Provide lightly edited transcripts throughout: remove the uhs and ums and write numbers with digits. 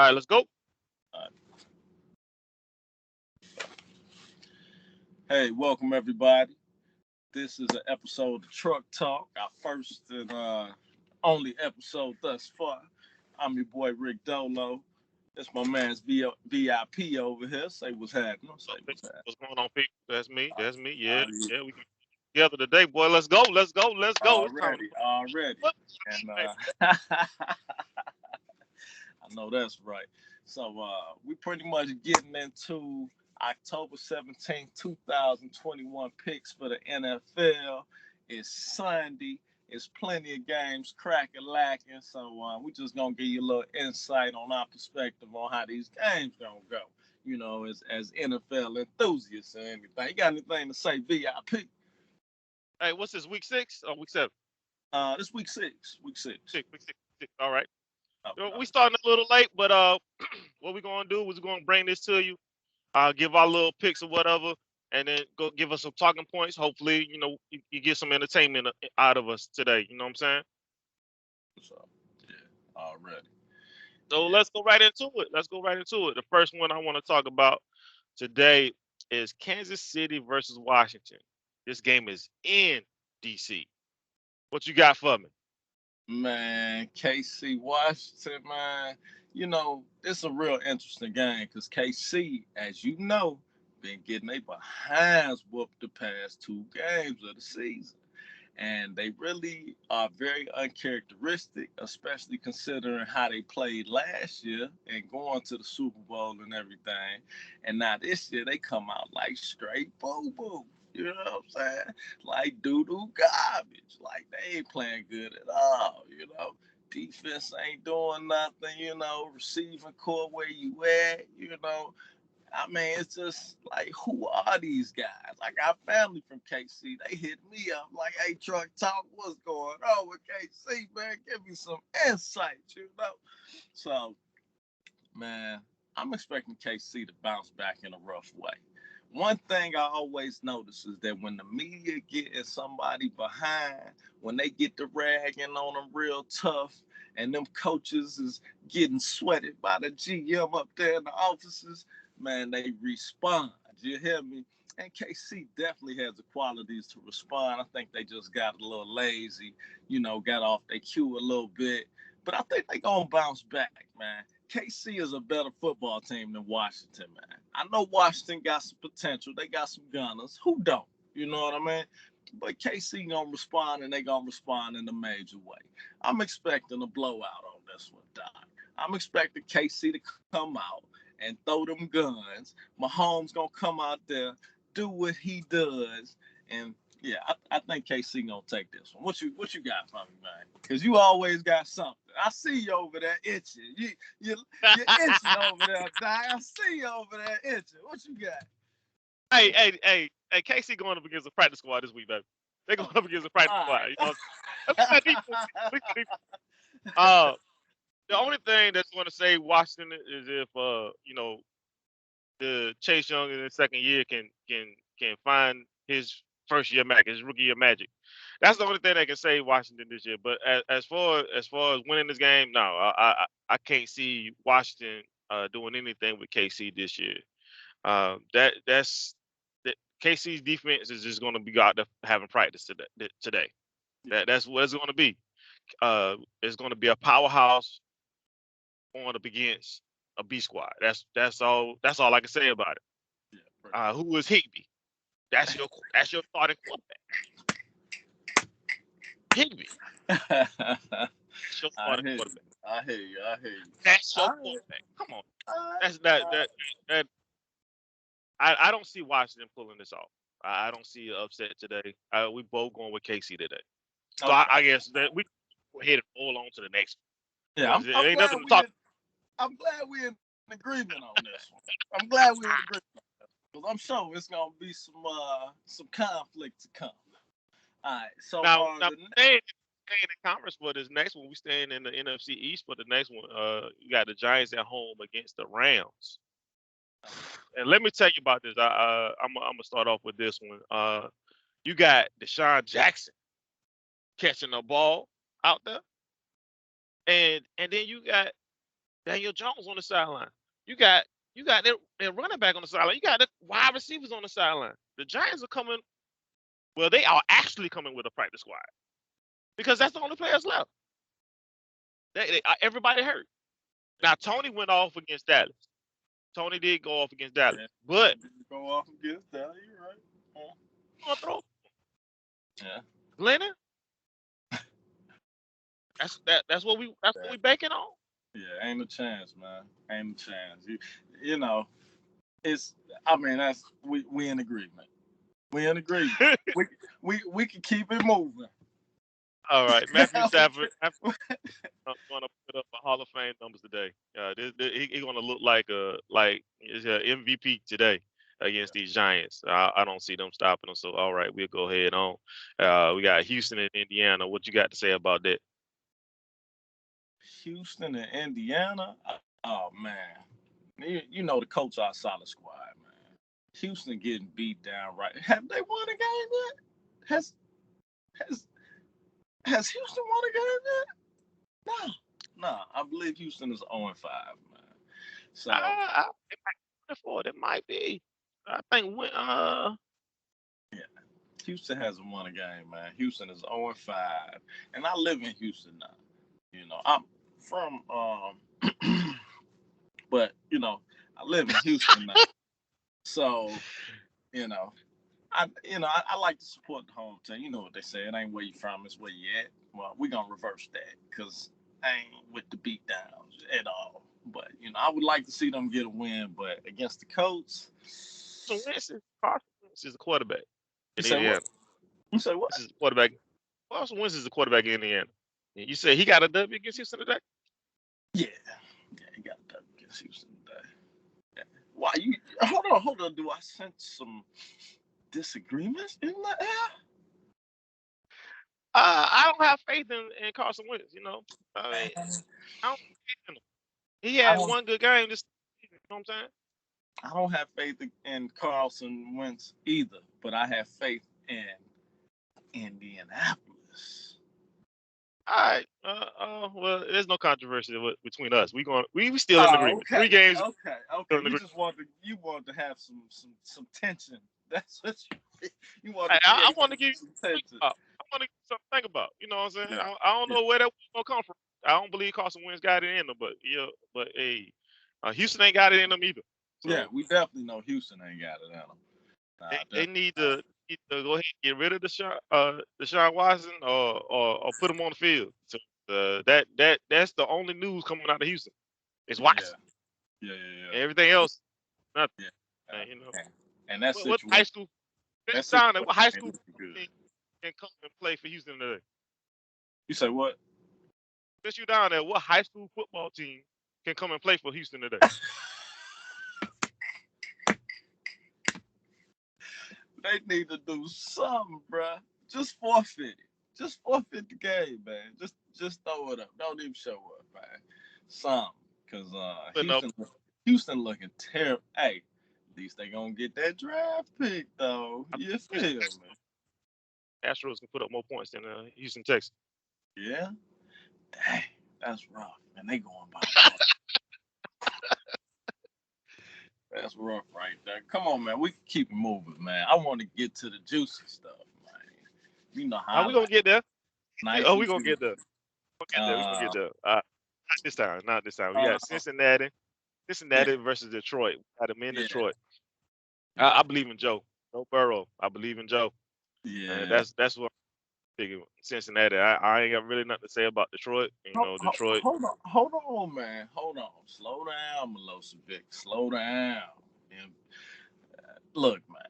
right, let's go. Uh, Hey, welcome everybody. This is an episode of Truck Talk, our first and only episode thus far. I'm your boy Rick Dolo. That's my man's VIP over here. Say what's happening. Say what's happening. What's going on, people? That's me. That's me. Yeah, Uh, yeah. We can get together today, boy. Let's go. Let's go. Let's go. It's time to already. what? And Baby. I know that's right. So we pretty much getting into October 17th, 2021 picks for the NFL. It's Sunday. It's plenty of games cracking lacking. So we just gonna give you a little insight on our perspective on how these games gonna go. As NFL enthusiasts and anything. You got anything to say, VIP? Hey, what's this? Week 6 or week 7? This week six. Week six. Six. Week 6. 6. All right. Okay. We starting a little late, but what we gonna do is we're gonna bring this to you. Give our little picks or whatever, and then go give us some talking points. Hopefully, you get some entertainment out of us today. You know what I'm saying? So yeah, already. So Yeah. let's go right into it. Let's go right into it. The first one I want to talk about today is Kansas City versus Washington. This game is in DC. What you got for me? Man, KC Washington, man. It's a real interesting game because KC, as you know, been getting their behinds whooped the past two games of the season. And they really are very uncharacteristic, especially considering how they played last year and going to the Super Bowl and everything. And now this year they come out like straight boo boo. You know what I'm saying? Like doo doo garbage. Like they ain't playing good at all. Defense ain't doing nothing. Receiving core where you at. I mean, it's just like, who are these guys? Like, our family from KC, they hit me up like, hey, Truck Talk, what's going on with KC, man? Give me some insight. So, man, I'm expecting KC to bounce back in a rough way. One thing I always notice is that when the media getting somebody behind, when they get the ragging on them real tough, and them coaches is getting sweated by the GM up there in the offices, man, they respond. You hear me? And KC definitely has the qualities to respond. I think they just got a little lazy, got off their cue a little bit. But I think they gonna bounce back, man. KC is a better football team than Washington, man. I know Washington got some potential. They got some gunners. Who don't? You know what I mean? But KC gonna respond, and they gonna respond in a major way. I'm expecting a blowout on this one, Doc. I'm expecting KC to come out and throw them guns. Mahomes gonna come out there, do what he does, and yeah, I think KC gonna take this one. What you got for me, man? Because you always got something. I see you over there itching. You're itching over there, Doc. I see you over there itching. What you got? Hey, KC going up against the practice squad this week, baby. They're going up against the practice All squad. right. At least that defense. At least that defense. Uh, the only thing that's going to save Washington is if the Chase Young in his second year can find his first year magic, his rookie year magic. That's the only thing that can save Washington this year. But as far as winning this game, no, I can't see Washington doing anything with KC this year. That's that KC's defense is just going to be out there having practice today. That's what it's going to be. It's going to be a powerhouse going up against a B squad. That's all. That's all I can say about it. Yeah, Who is Higby? That's your starting quarterback. Higby. That's your I starting hear you. quarterback. I hear you. I hear you. That's your All right. quarterback. Come on. All right. That's that. I don't see Washington pulling this off. I don't see an upset today. We both going with KC today. So Okay. I guess that we go ahead and roll on to the next one Yeah, because it I'm ain't glad nothing to we talk. in, I'm glad we're in agreement on this one. I'm glad we're in agreement because I'm sure it's gonna be some conflict to come. All right. So Now the staying in conference for this next one. We staying in the NFC East for the next one. You got the Giants at home against the Rams. And let me tell you about this. I'm gonna start off with this one. You got Deshaun Jackson catching the ball out there, and then you got Daniel Jones on the sideline. You got their running back on the sideline. You got the wide receivers on the sideline. The Giants are coming. Well, they are actually coming with a practice squad because that's the only players left. Everybody hurt. Now Tony went off against Dallas. Tony did go off against Dallas, but go off against Dallas. You're right. Gonna throw. Yeah. Glennon. That's what we banking on. Yeah, ain't a chance, man. Ain't a chance. You know, it's. I mean, that's we in agreement. We in agreement. we can keep it moving. All right, Matthew Stafford. I'm going to put up a Hall of Fame numbers today. He's going to look like he's an MVP today against these Giants. I don't see them stopping them. So, all right, we'll go ahead on. We got Houston and Indiana. What you got to say about that? Houston and Indiana. Oh man, you know the coach our solid squad, man. Houston getting beat down right. Have they won a game yet? Has Houston won a game yet? No. I believe Houston is 0-5, man. So it might be. I think yeah, Houston hasn't won a game, man. Houston is 0-5, and I live in Houston now. You know, I'm from but you know, I live in Houston now. So, you know, I like to support the home team. You know what they say, it ain't where you from, it's where you at. Well, we're gonna reverse that because I ain't with the beat downs at all. But you know, I would like to see them get a win, but against the Colts. So Carson Wentz is the quarterback in You Indiana. What? You say what? This is the quarterback. Carson Wentz is the quarterback in Indiana. You say he got a W against Houston today? Yeah, he got a W against Houston today. Yeah. Why you hold on? Do I sense some disagreements in the air? I don't have faith in Carson Wentz. You know, I mean, I don't faith in him. He had one good game this season. You know what I'm saying? I don't have faith in Carson Wentz either, but I have faith in Indianapolis. All right. Well, there's no controversy between us. We still in agreement. Okay. 3 games. Okay. You want to have some tension. That's what you want. I want to give you some tension. I want to give you something to think about. You know what I'm saying? Yeah. I don't know where that gonna come from. I don't believe Carson Wentz got it in them, but hey, Houston ain't got it in them either. So, yeah, we definitely know Houston ain't got it in them. They need to go ahead and get rid of Deshaun Watson or put him on the field. So that's the only news coming out of Houston. It's Watson. Yeah. Everything else, nothing. Yeah. You know. And that's what high school? What high school can come and play for Houston today? You say what? Since you down there, what high school football team can come and play for Houston today? They need to do something, bruh. Just forfeit it. Just forfeit the game, man. Just throw it up. Don't even show up, man. Something. Because Houston looking terrible. Hey, at least they gonna get that draft pick, though. You feel me? Astros can put up more points than Houston, Texas. Yeah? Dang, that's rough. And they going by. That's rough right there. Come on, man. We can keep it moving, man. I want to get to the juicy stuff, man. You know how we gonna get there. Nice we gonna get there. We gonna get there. Not this time. We got Cincinnati versus Detroit. We got them in Detroit. I believe in Joe Burrow. I believe in Joe. Yeah. That's what I'm thinking. Cincinnati. I ain't got really nothing to say about Detroit. You know, Detroit. Hold on, man. Hold on. Slow down, Milosevic. Slow down. And, look, man.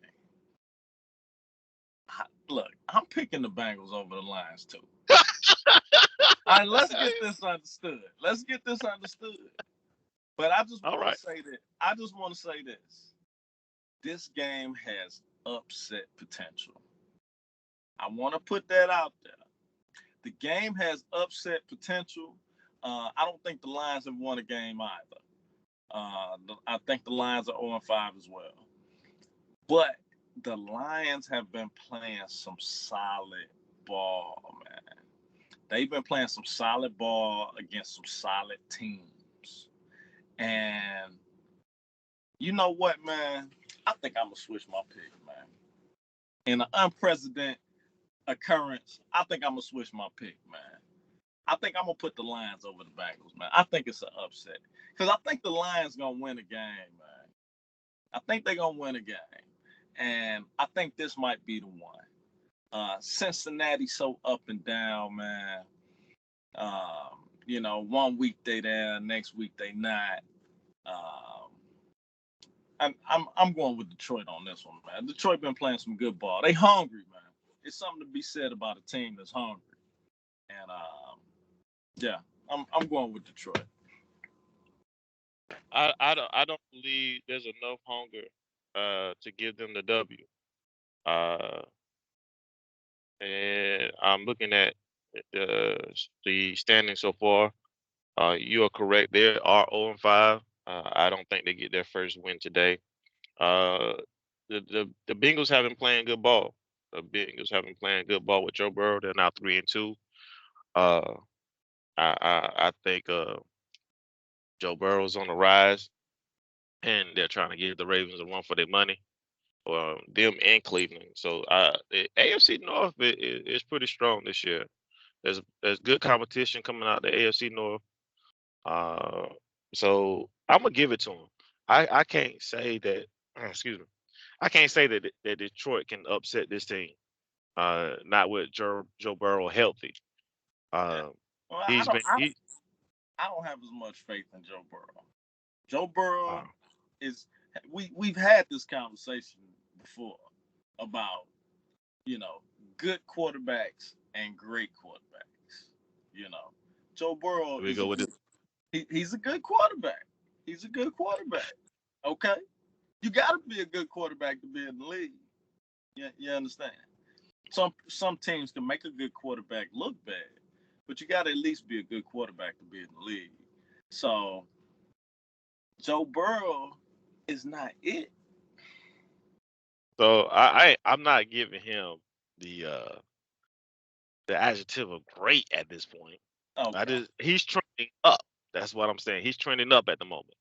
I'm picking the Bengals over the Lions too. All right, let's get this understood. But I just want to say that. I just want to say this. This game has upset potential. I want to put that out there. The game has upset potential. I don't think the Lions have won a game either. I think the Lions are 0-5 as well. But the Lions have been playing some solid ball, man. They've been playing some solid ball against some solid teams. And you know what, man? I think I'm gonna switch my pick, man. In an unprecedented occurrence, I think I'm gonna switch my pick, man. I think I'm gonna put the Lions over the Bengals, man. I think it's an upset because I think the Lions gonna win a game, man. I think they're gonna win a game, and I think this might be the one. Cincinnati so up and down, man. You know, 1 week they there, next week they not. I'm going with Detroit on this one, man. Detroit been playing some good ball. They hungry, man. It's something to be said about a team that's hungry. And yeah, I'm going with Detroit. I don't believe there's enough hunger to give them the W. And I'm looking at the standings so far. You are correct. They are 0-5. I don't think they get their first win today. The Bengals have been playing good ball. The Bengals have been playing good ball with Joe Burrow. They're now 3-2. I think Joe Burrow's on the rise, and they're trying to give the Ravens a run for their money. Them and Cleveland. So the AFC North is pretty strong this year. There's good competition coming out the AFC North. So I'm gonna give it to them. I can't say that. Excuse me. I can't say that Detroit can upset this team. Not with Joe Burrow healthy. Well, He's been. I don't have as much faith in Joe Burrow. Joe Burrow is. We've had this conversation before about, you know, good quarterbacks and great quarterbacks. You know, Joe Burrow we go with it. He's a good quarterback. He's a good quarterback. Okay, you got to be a good quarterback to be in the league. You understand? Some teams can make a good quarterback look bad, but you got to at least be a good quarterback to be in the league. So Joe Burrow is not it. So I'm not giving him the adjective of great at this point. Okay. He's trending up. That's what I'm saying. He's trending up at the moment.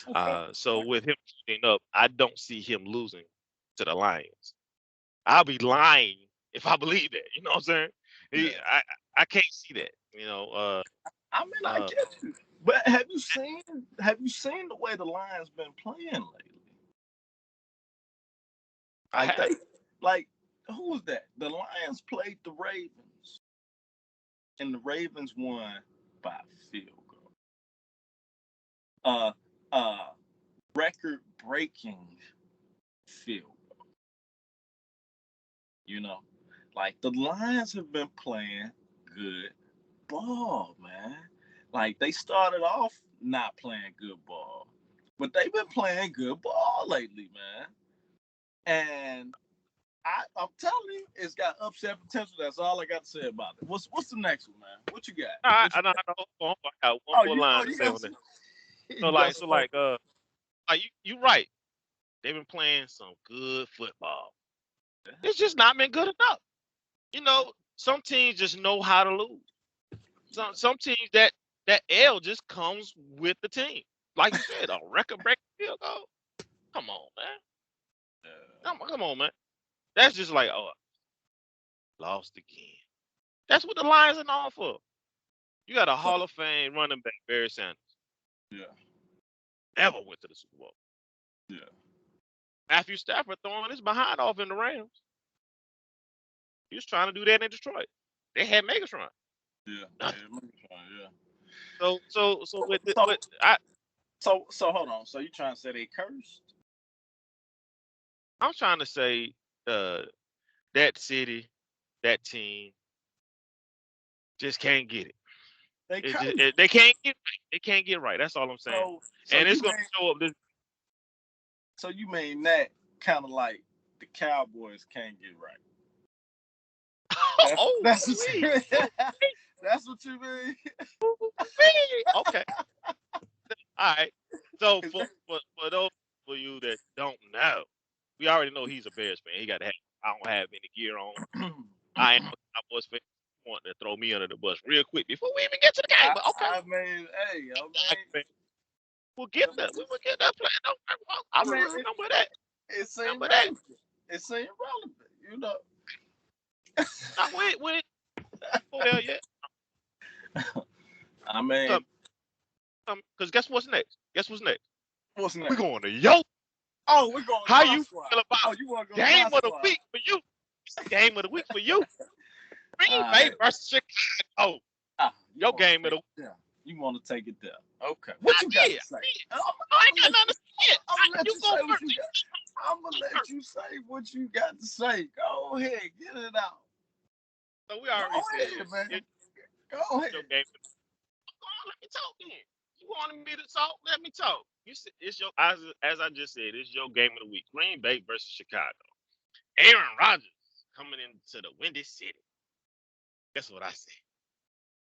Okay. So with him trending up, I don't see him losing to the Lions. I'll be lying if I believe that. You know what I'm saying? I can't see that. You know. I mean, I get you, but have you seen the way the Lions been playing lately? Like who was that? The Lions played the Ravens, and the Ravens won by field goal. Record-breaking field goal. You know, like the Lions have been playing good ball, man. Like they started off not playing good ball, but they've been playing good ball lately, man. And I'm telling you, it's got upset potential. That's all I got to say about it. What's the next one, man? What you got? I got one more line to say on this. You're right. They've been playing some good football. It's just not been good enough. You know, some teams just know how to lose. Some teams that L just comes with the team. Like you said, a record-breaking field goal. Come on, man. Come on, man. That's just like, lost again. That's what the Lions are known for. You got a Hall of Fame running back, Barry Sanders. Yeah. Never went to the Super Bowl. Yeah. Matthew Stafford throwing his behind off in the Rams. He was trying to do that in Detroit. They had Megatron. Yeah. Megatron, yeah. So hold on. So you trying to say they cursed? I'm trying to say that city, that team, just can't get it. They can't get right. They can't get right. That's all I'm saying. So and it's gonna show up this. So you mean that kind of like the Cowboys can't get right? That's what you mean. Okay. All right. So for those of you that don't know, we already know he's a Bears fan. He got to have. I don't have any gear on. I am a Cowboys fan. Want to throw me under the bus real quick before we even get to the game. But okay. I mean, hey, We'll get that. We will get that play. Don't worry about- I I mean, remember that. it seemed Remember that. relevant. It seemed relevant, you know. Now we ain't go there yet. I mean, Because guess what's next? Guess what's next? what's We next? going to yo. Oh, we're going to How my you squad. feel about Oh, you want to go to game my of the squad? week for you? Game of the week for you. Green All Bay right. versus Chicago. You Your wanna game of take the it there. You want to take it there? Okay. What you got yeah. to say? I ain't got nothing to say. I'm gonna let You you go say what first. you got. I'm gonna let you say what you got to say. Go ahead, get it out. So we already Go said ahead, it. man. Go It's ahead. your game. Come on, let me talk then. You wanted me to talk? Let me talk. You said it's your as I just said, it's your game of the week. Green Bay versus Chicago. Aaron Rodgers coming into the Windy City. Guess what I said?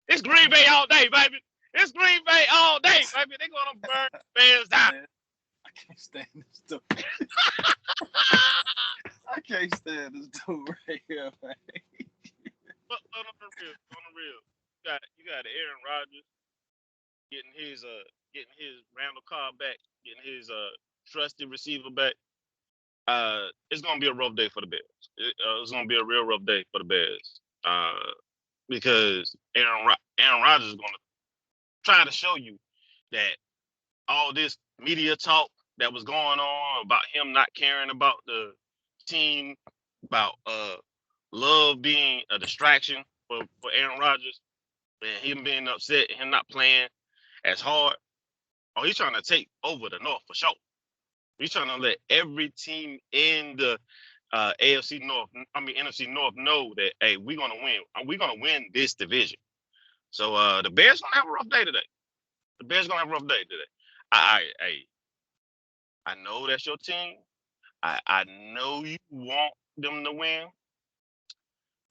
It's Green Bay all day, baby. It's Green Bay all day, baby. They're gonna burn the Bears down. Man, I can't stand this dude. I can't stand this dude right here, man. But on the real, you got Aaron Rodgers getting his Randall Cobb back, getting his trusted receiver back. It's gonna be a rough day for the Bears. It's gonna be a real rough day for the Bears. Because Aaron Rodgers is gonna try to show you that all this media talk that was going on about him not caring about the team, about love being a distraction for Aaron Rodgers, and him being upset, and him not playing as hard. Oh, he's trying to take over the North for sure. He's trying to let every team in the NFC North know that hey, we're gonna win. We're gonna win this division. So the Bears gonna have a rough day today. The Bears gonna have a rough day today. I know that's your team. I know you want them to win.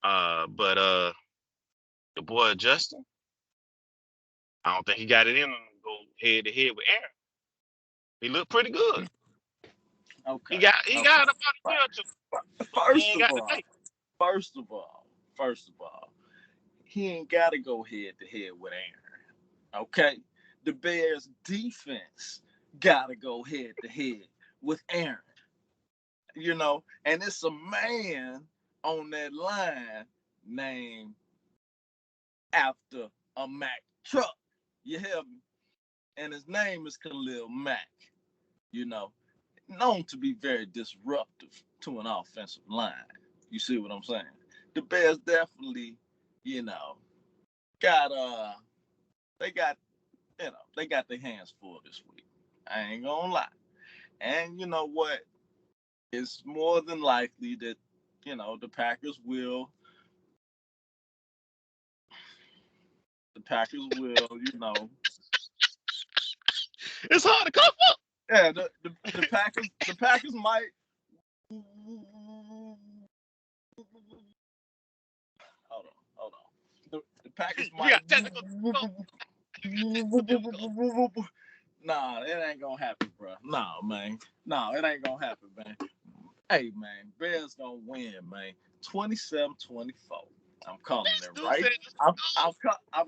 But the boy Justin, I don't think he got it in him to go head to head with Aaron. He looked pretty good. Okay. He got it about a year or two. First of all, he ain't got to go head to head with Aaron. Okay, the Bears defense got to go head to head with Aaron. You know, and it's a man on that line named after a Mack truck. You hear me? And his name is Khalil Mack. You know, known to be very disruptive to an offensive line. You see what I'm saying? The Bears definitely, you know, got they got they got their hands full this week. I ain't gonna lie. And you know what? It's more than likely that, you know, the Packers will, you know. It's hard to come up. Yeah, the Packers might. Hold on. The Packers might. Yeah, technical. Nah, it ain't gonna happen, bro. Nah, man. Nah, it ain't gonna happen, man. Hey, man, Bears gonna win, man. 27-24. I'm calling it right. I'm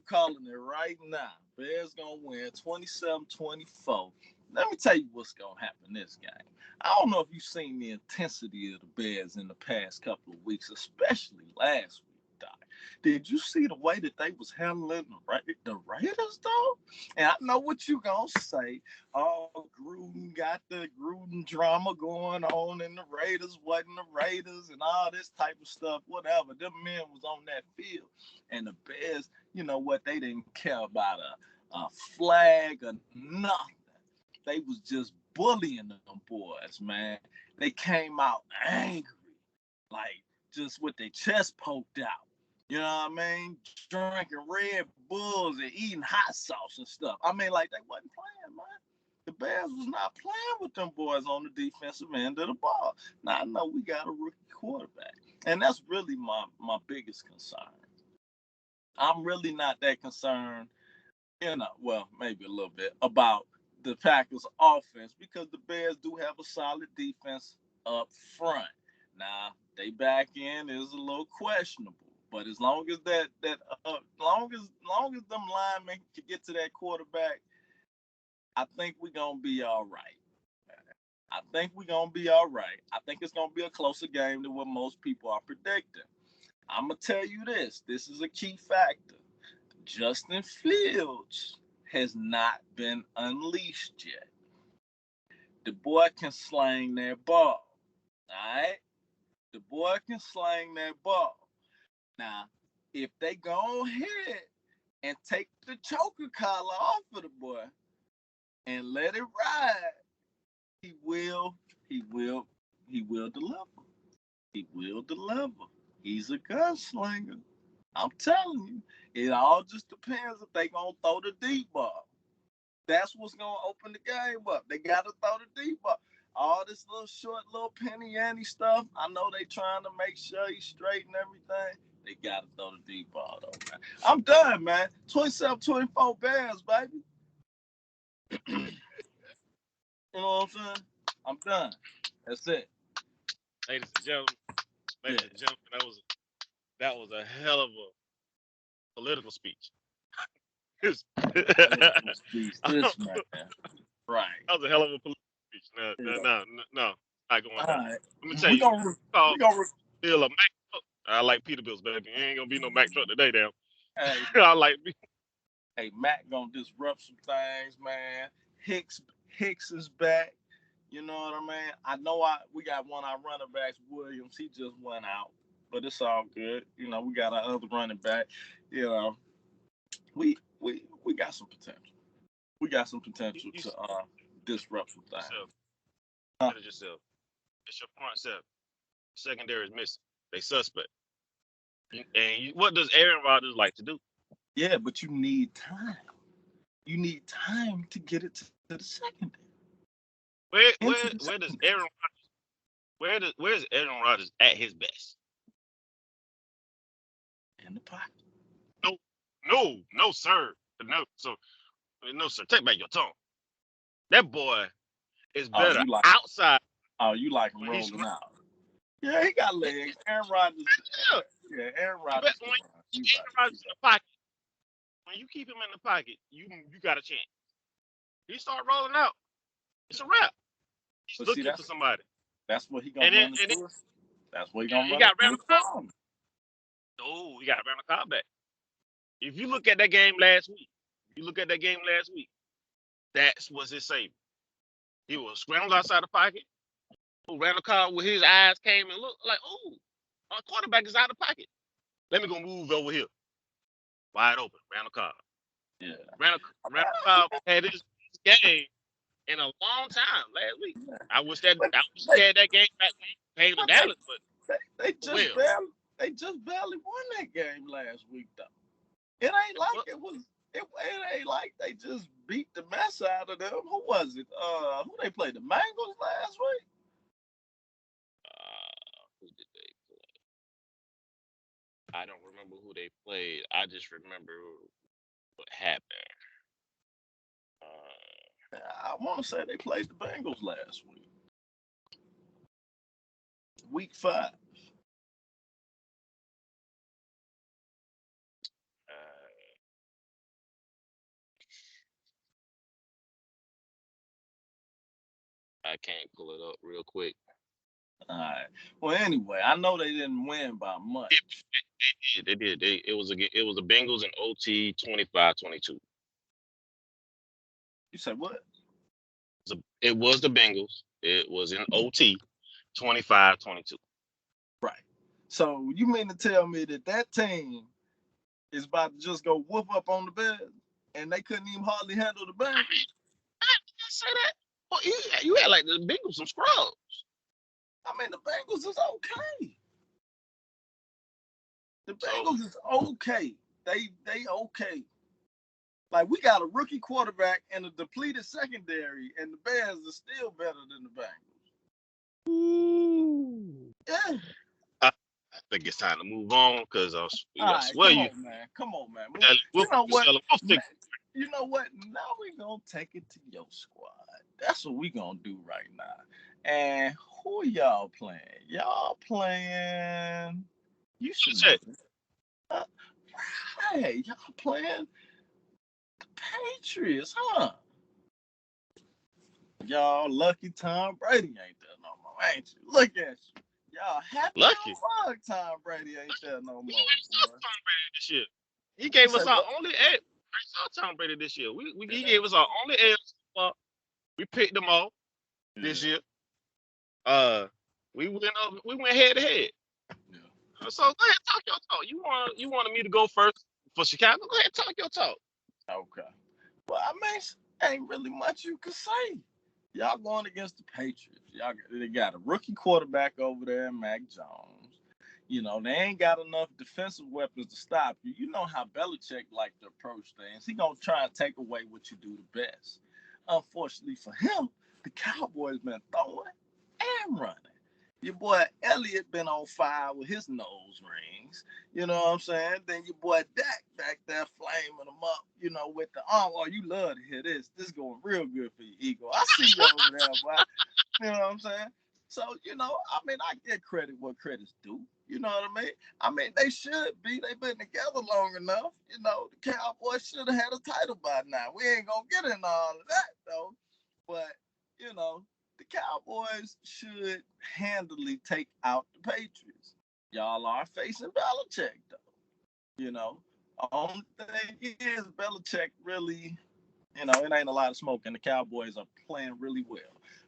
calling it right now. Bears gonna win 27-24. Let me tell you what's gonna happen this game. I don't know if you've seen the intensity of the Bears in the past couple of weeks, especially last week, Doc. Did you see the way that they was handling the Raiders, though? And I know what you gonna say. Oh, Gruden got the Gruden drama going on, and the Raiders wasn't the Raiders, and all this type of stuff. Whatever. Them men was on that field, and the Bears, you know what? They didn't care about a flag or nothing. They was just bullying them boys, man. They came out angry, like just with their chest poked out. You know what I mean? Drinking Red Bulls and eating hot sauce and stuff. I mean, like they wasn't playing, man. The Bears was not playing with them boys on the defensive end of the ball. Now I know we got a rookie quarterback, and that's really my biggest concern. I'm really not that concerned, you know, well, maybe a little bit about the Packers offense because the Bears do have a solid defense up front. Now, they back end is a little questionable, but as long as long as them linemen can get to that quarterback, I think we're gonna be all right. I think we're gonna be all right. I think it's gonna be a closer game than what most people are predicting. I'm gonna tell you this. This is a key factor. Justin Fields has not been unleashed yet. The boy can slang that ball. All right? The boy can slang that ball. Now, if they go ahead and take the choker collar off of the boy and let it ride, he will deliver. He will deliver. He's a gunslinger. I'm telling you. It all just depends if they gonna throw the deep ball. That's what's gonna open the game up. They gotta throw the deep ball. All this little short, little penny ante stuff. I know they trying to make sure he's straight and everything. They gotta throw the deep ball though, man. I'm done, man. 27-24 Bears, baby. You know what I'm saying? I'm done. That's it. Ladies and gentlemen, that was a hell of a political speech. This man. Right. That was a hell of a political speech. No. Not going down. Right. Let me tell you. Still a Mac truck. I like Peterbilt's, baby. Ain't gonna be no Mac truck today, damn. Hey, I like me. Hey, Mac gonna disrupt some things, man. Hicks is back. You know what I mean? I know we got one of our running backs, Williams. He just went out, but it's all good. You know, we got our other running back. You know, we got some potential. We got some potential to disrupt some things. Manage yourself. It's your front seven. Secondary is missing. They suspect. And what does Aaron Rodgers like to do? Yeah, but you need time. You need time to get it to the secondary. Where does Aaron Rodgers? Where's Aaron Rodgers at his best? In the pocket. No, sir. No, sir. Take back your tone. That boy is better outside. Oh, you like him rolling out? Yeah, he got legs. Aaron Rodgers. Yeah, Aaron Rodgers. Aaron Rodgers in the pocket. When you keep him in the pocket, you got a chance. He start rolling out. It's a wrap. He's looking for somebody. That's what he gonna run into. That's what he gonna run into. He got Randall Cobb. Oh, he got Randall Cobb back. If you look at that game last week, that's what's his saving. He was scrambled outside the pocket. Randall Cobb with his eyes came and looked like, oh, our quarterback is out of the pocket. Let me go move over here. Wide open, Randall Cobb. Yeah. Randall Cobb had his game in a long time last week. I wish he had that game back when he came to Dallas, but they just barely won that game last week though. It ain't like it ain't like they just beat the mess out of them. Who was it? Who they played? The Bengals last week? Who did they play? I don't remember who they played. I just remember what happened. I want to say they played the Bengals last week. Week 5. I can't pull it up real quick. All right. Well, anyway, I know they didn't win by much. They did. It was a Bengals in OT 25-22. You said what? It was the Bengals. It was in OT 25-22. Right. So you mean to tell me that team is about to just go whoop up on the Bears and they couldn't even hardly handle the Bengals? I didn't say that. Well, you had like the Bengals some scrubs. I mean, the Bengals is okay. The Bengals is okay. They okay. Like, we got a rookie quarterback and a depleted secondary, and the Bears are still better than the Bengals. Ooh. Yeah. I think it's time to move on because I swear you. Come on, man. You know what? You know what? Now we're going to take it to your squad. That's what we're going to do right now. And who y'all playing? Y'all playing... You should check. Hey, y'all playing the Patriots, huh? Y'all lucky Tom Brady ain't there no more, ain't you? Look at you. Y'all happy Lucky. fuck Tom Brady ain't there no more, We ain't saw boy. Tom Brady this year. He You gave say us our what? only A. We saw Tom Brady this year. He gave us our only A. We picked them all this Yeah, year. Uh, we went head to head. yeah. So go ahead, talk your talk. You wanted me to go first for Chicago? Go ahead, talk your talk. Okay. Well, I mean, ain't really much you can say. Y'all going against the Patriots. They got a rookie quarterback over there, Mac Jones. You know, they ain't got enough defensive weapons to stop you. You know how Belichick like to approach things. He gonna try and take away what you do the best. Unfortunately for him, the Cowboys been throwing and running. Your boy Elliott been on fire with his nose rings. You know what I'm saying? Then your boy Dak back there flaming them up, you know, with the arm. Oh, you love to hear this. This is going real good for your ego. I see you over there, boy. You know what I'm saying? So, you know, I mean, I get credit what credit's due. You know what I mean? I mean, they should be. They've been together long enough. You know, the Cowboys should have had a title by now. We ain't going to get into all of that, though. But, you know, the Cowboys should handily take out the Patriots. Y'all are facing Belichick, though. You know, only thing is Belichick really, you know, it ain't a lot of smoke, and the Cowboys are playing really well.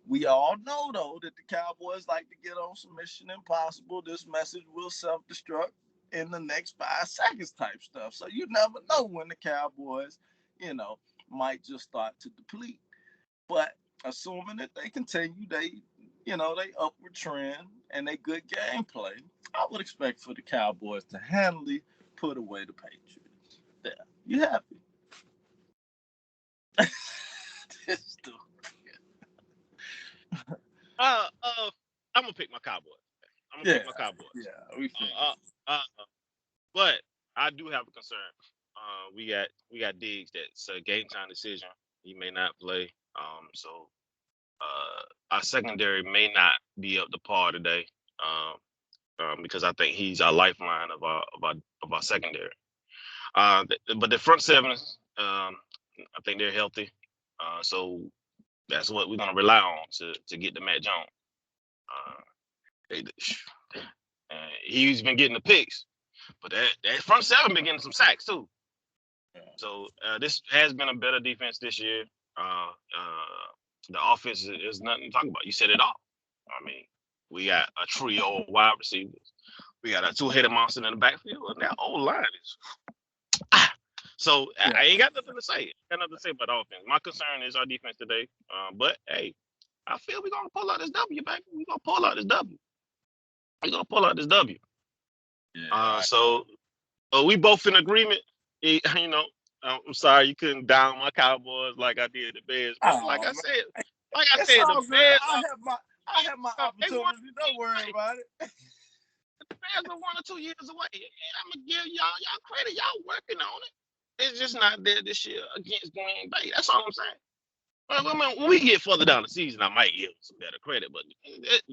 We all know, though, that the Cowboys like to get on some Mission Impossible. This message will self-destruct in the next 5 seconds type stuff. So you never know when the Cowboys, you know, might just start to deplete. But assuming that they continue, they upward trend and they good gameplay, I would expect for the Cowboys to handily put away the Patriots. There, you happy? This dude. I'm gonna pick my Cowboys. I'm gonna Yeah, pick my Cowboys. yeah, we figured. But I do have a concern. We got Diggs that's a game time decision. He may not play. So our secondary may not be up to par today. Because I think he's our lifeline of our secondary. But the front seven, I think they're healthy. So that's what we're gonna rely on to get the Matt Jones. They, he's been getting the picks, but that front seven been getting some sacks too. So this has been a better defense this year. The offense is nothing to talk about. You said it all. I mean, we got a trio of wide receivers. We got a two-headed monster in the backfield, and that old line is. So I ain't got nothing to say. Got nothing to say about the offense. My concern is our defense today. But hey, I feel we're gonna pull out this W, baby. We're gonna pull out this W. We're gonna pull out this W. Yeah, So we both in agreement. You know, I'm sorry you couldn't down my Cowboys like I did the Bears. But oh, like I it's said, the all good. Bears. I have my They won. opportunity. Don't worry about it. The Bears are 1 or 2 years away. And I'm gonna give y'all credit. Y'all working on it. It's just not there this year against Green Bay. That's all I'm saying. I mean, when we get further down the season, I might give some better credit, but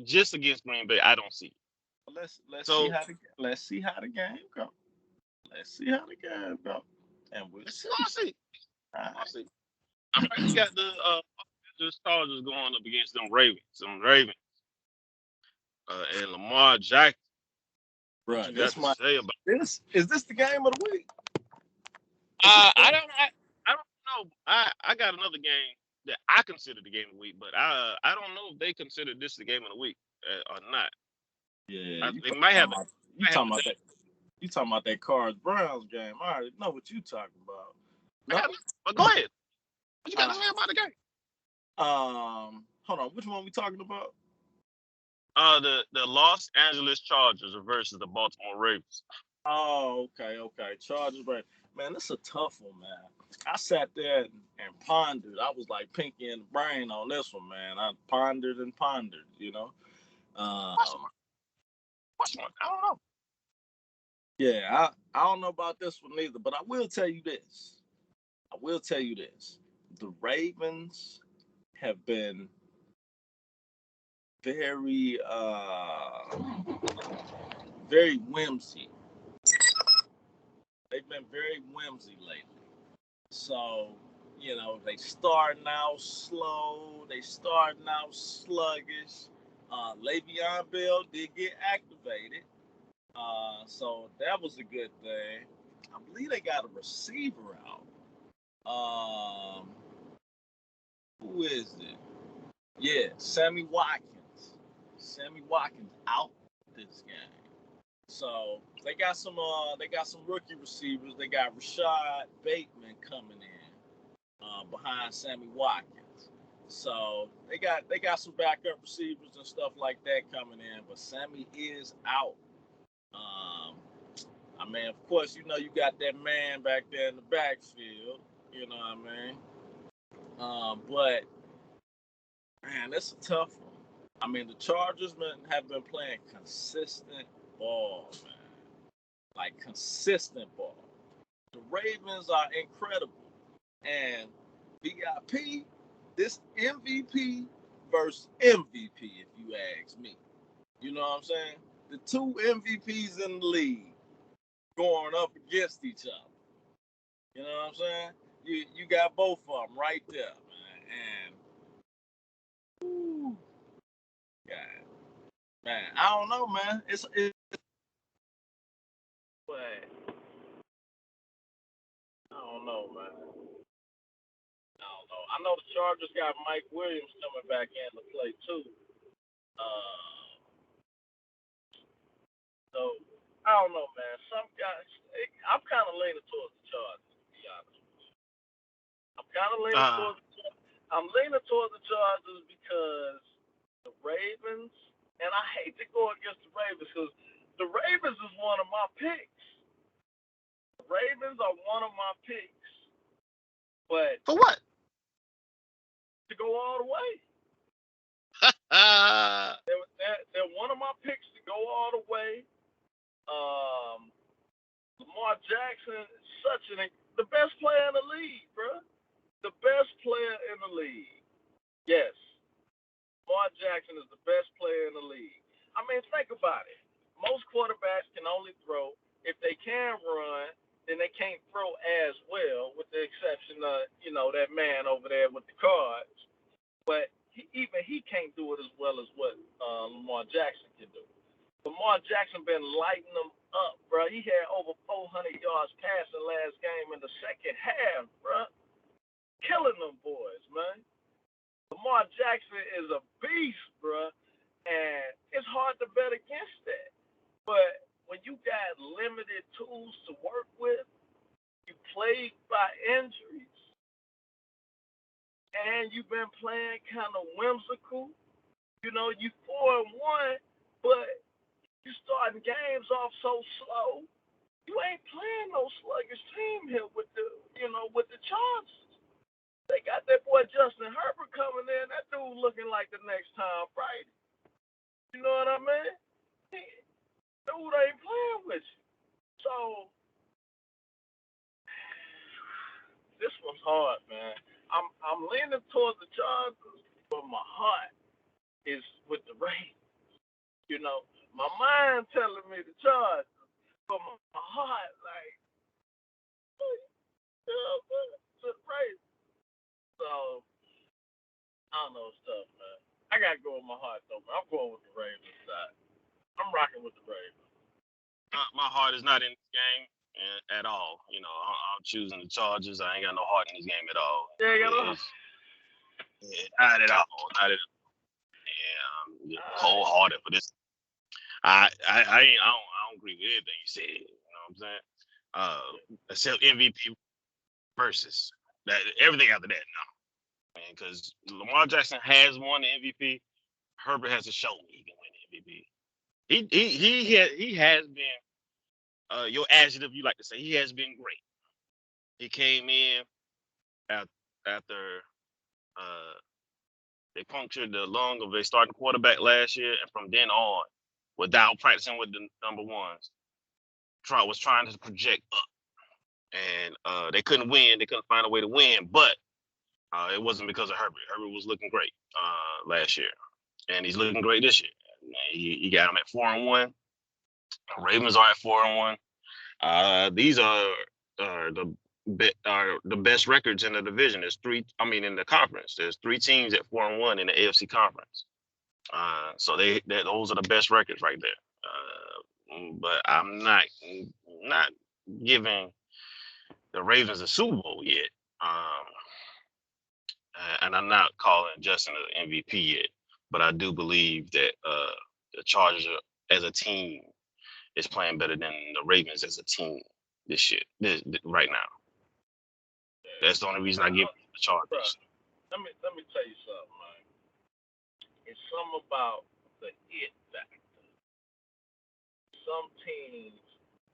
just against Green Bay, I don't see it. Let's So see how the game go. Let's see how the game go, and we'll see. I'll see. All I'll right. see. I heard you got the Chargers going up against them Ravens. And Lamar Jackson. What Bro, you got to say about this is this the game of the week? I don't know. I got another game that I consider the game of the week, but I don't know if they consider this the game of the week or not. Yeah, They might have it. You talking about that? You talking about that Cards Browns game? I already know what you talking about. No? But go ahead. What you got to say about the game? Hold on. Which one we talking about? The Los Angeles Chargers versus the Baltimore Ravens. Oh, okay. Chargers, but man, it's a tough one, man. I sat there and pondered. I was like Pinky in the brain on this one, man. I pondered and pondered, you know. Which one? I don't know. Yeah, I don't know about this one either, but I will tell you this. The Ravens have been very very whimsy. They've been very whimsy lately. So, They starting out slow. They starting out sluggish. Le'Veon Bell did get activated. So that was a good thing. I believe they got a receiver out. Who is it? Yeah, Sammy Watkins. Sammy Watkins out this game. So they got some rookie receivers. They got Rashad Bateman coming in behind Sammy Watkins. So they got some backup receivers and stuff like that coming in, but Sammy is out. Of course, you got that man back there in the backfield. You know what I mean? But man, that's a tough one. The Chargers have been playing consistent ball, man. Like consistent ball. The Ravens are incredible. And VIP, this MVP versus MVP, if you ask me. You know what I'm saying? The two MVPs in the league going up against each other. You know what I'm saying? You got both of them right there, man. And God, man, I don't know, man. But I don't know, man. I don't know. I know the Chargers got Mike Williams coming back in to play too. So I don't know, man. Some guys, I'm kind of leaning towards the Chargers, to be honest with you. I'm leaning towards the Chargers because the Ravens, and I hate to go against the Ravens because the Ravens is one of my picks. The Ravens are one of my picks, but for what? To go all the way. They're one of my picks to go all the way. Lamar Jackson is the best player in the league, bro. The best player in the league. Yes. Lamar Jackson is the best player in the league. Think about it. Most quarterbacks can only throw. If they can run, then they can't throw as well, with the exception of, that man over there with the cards. But he can't do it as well as what Lamar Jackson can do. Lamar Jackson been lighting them up, bro. He had over 400 yards passing last game in the second half, bro. Killing them boys, man. Lamar Jackson is a beast, bro. And it's hard to bet against that. But when you got limited tools to work with, you plagued by injuries, and you've been playing kind of whimsical. You 4-1, but you starting games off so slow. You ain't playing no sluggish team here with the Chargers. They got that boy Justin Herbert coming in. That dude looking like the next Tom Brady. You know what I mean? Dude ain't playing with you. So this one's hard, man. I'm leaning towards the Chargers, but my heart is with the Ravens. My mind telling me the Chargers, but my heart to the Ravens. So I don't know, stuff, man. I gotta go with my heart though, man. I'm going with the Ravens side. I'm rocking with the Ravens. My heart is not in this game at all. I'm choosing the Chargers. I ain't got no heart in this game at all. Not at all. Not at all. Yeah, I'm wholehearted for this. I don't agree with anything you said. You know what I'm saying? Except MVP versus that. Everything after that, no. Because Lamar Jackson has won the MVP. Herbert has to show me he can win the MVP. He has been your adjective you like to say. He has been great. He came in after they punctured the lung of a starting quarterback last year, and from then on, without practicing with the number ones, Trout was trying to project up, and they couldn't win. They couldn't find a way to win, but it wasn't because of Herbert. Herbert was looking great last year, and he's looking great this year. He got him at 4-1. Ravens are at 4-1. These are the are the best records in the division. There's three. I mean, in the conference, there's 3 teams at 4-1 in the AFC conference. So those are the best records right there. But I'm not giving the Ravens a Super Bowl yet. And I'm not calling Justin an MVP yet. But I do believe that the Chargers as a team is playing better than the Ravens as a team this year, right now. That's the only reason I give the Chargers. Let me tell you something, man. It's something about the it factor. Some teams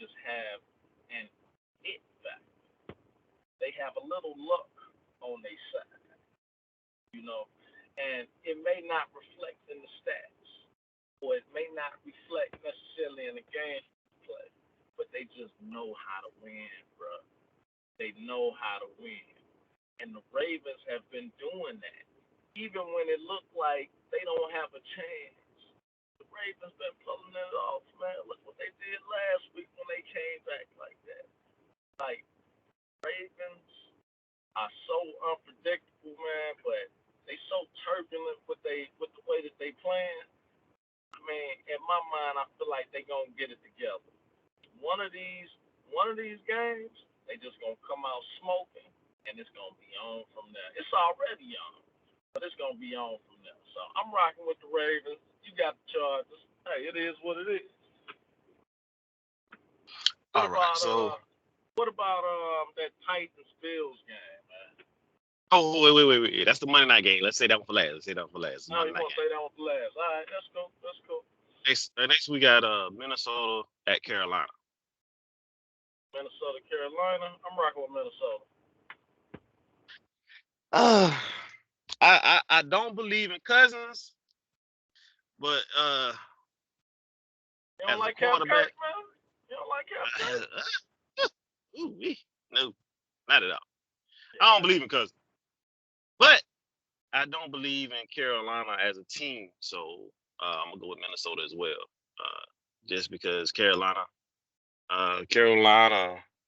just have an it factor. They have a little luck on their side, you know, and it may not reflect in the stats, or it may not reflect necessarily in the gameplay, but they just know how to win, bro. They know how to win. And the Ravens have been doing that. Even when it looked like they don't have a chance. The Ravens been pulling it off, man. Look what they did last week when they came back like that. Like, Ravens are so unpredictable, man, but they so turbulent with the way that they playing. I mean, in my mind, I feel like they gonna get it together. One of these games, they just gonna come out smoking, and it's gonna be on from there. It's already on, but it's gonna be on from there. So I'm rocking with the Ravens. You got the Chargers. Hey, it is what it is. What All right, about so that Titans Bills game, man? wait. That's the Monday night game. Let's say that one for last. It's Oh, Monday you night want to say that one for last? All right, that's cool. That's cool. game. Next we got Minnesota at Carolina. Minnesota, Carolina. I'm rocking with Minnesota. I don't believe in Cousins, but You don't as a like Cap quarterback, Kirk, man? You don't like Cap Kirk? no, not at all. I don't believe in Cousins, but I don't believe in Carolina as a team. So I'm gonna go with Minnesota as well, just because Carolina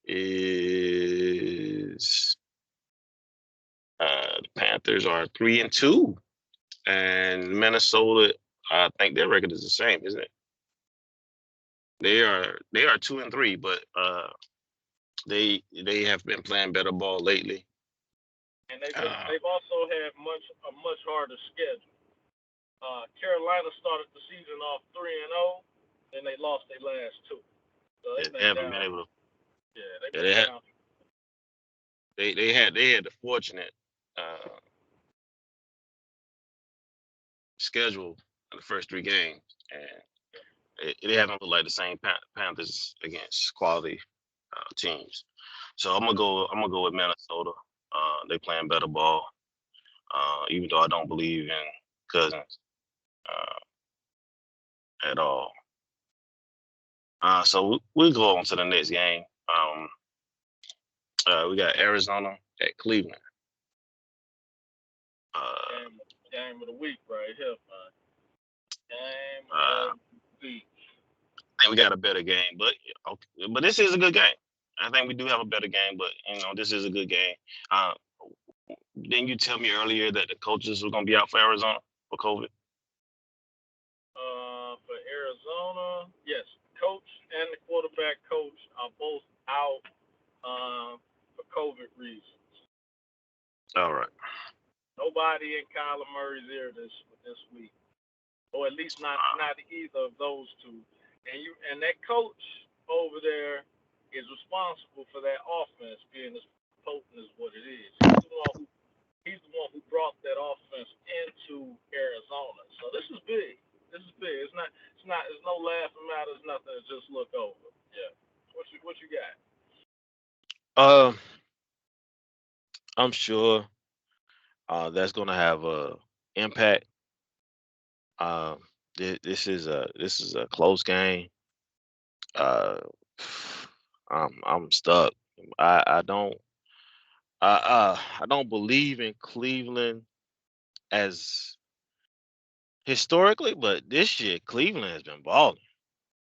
is the Panthers are 3-2, and Minnesota, I think their record is the same, isn't it? They are 2-3, but they have been playing better ball lately. And they've also had a much harder schedule. Carolina started the season off 3-0, and they lost their last two. So they haven't been able to. Yeah, they've been down. They had the fortunate schedule in the first 3 games, and they haven't looked like the same Panthers against quality teams. So I'm gonna go with Minnesota. They playing better ball, even though I don't believe in Cousins at all. So we'll go on to the next game. We got Arizona at Cleveland. Game of the week right here, man. Game of the week. I think we got a better game, but this is a good game. I think we do have a better game, but this is a good game. Didn't you tell me earlier that the coaches were going to be out for Arizona for COVID? For Arizona, yes, coach and the quarterback coach are both out for COVID reasons. All right. Nobody in Kyler Murray's ear this week, or at least not either of those two. And that coach over there is responsible for that offense being as potent as what it is. He's the one who brought that offense into Arizona. So this is big. This is big. It's no laughing matter. It's nothing to just look over. Yeah. What you got? I'm sure that's going to have a impact. This is a close game. Uh, I'm stuck. I don't I don't believe in Cleveland as historically, but this year Cleveland has been balling.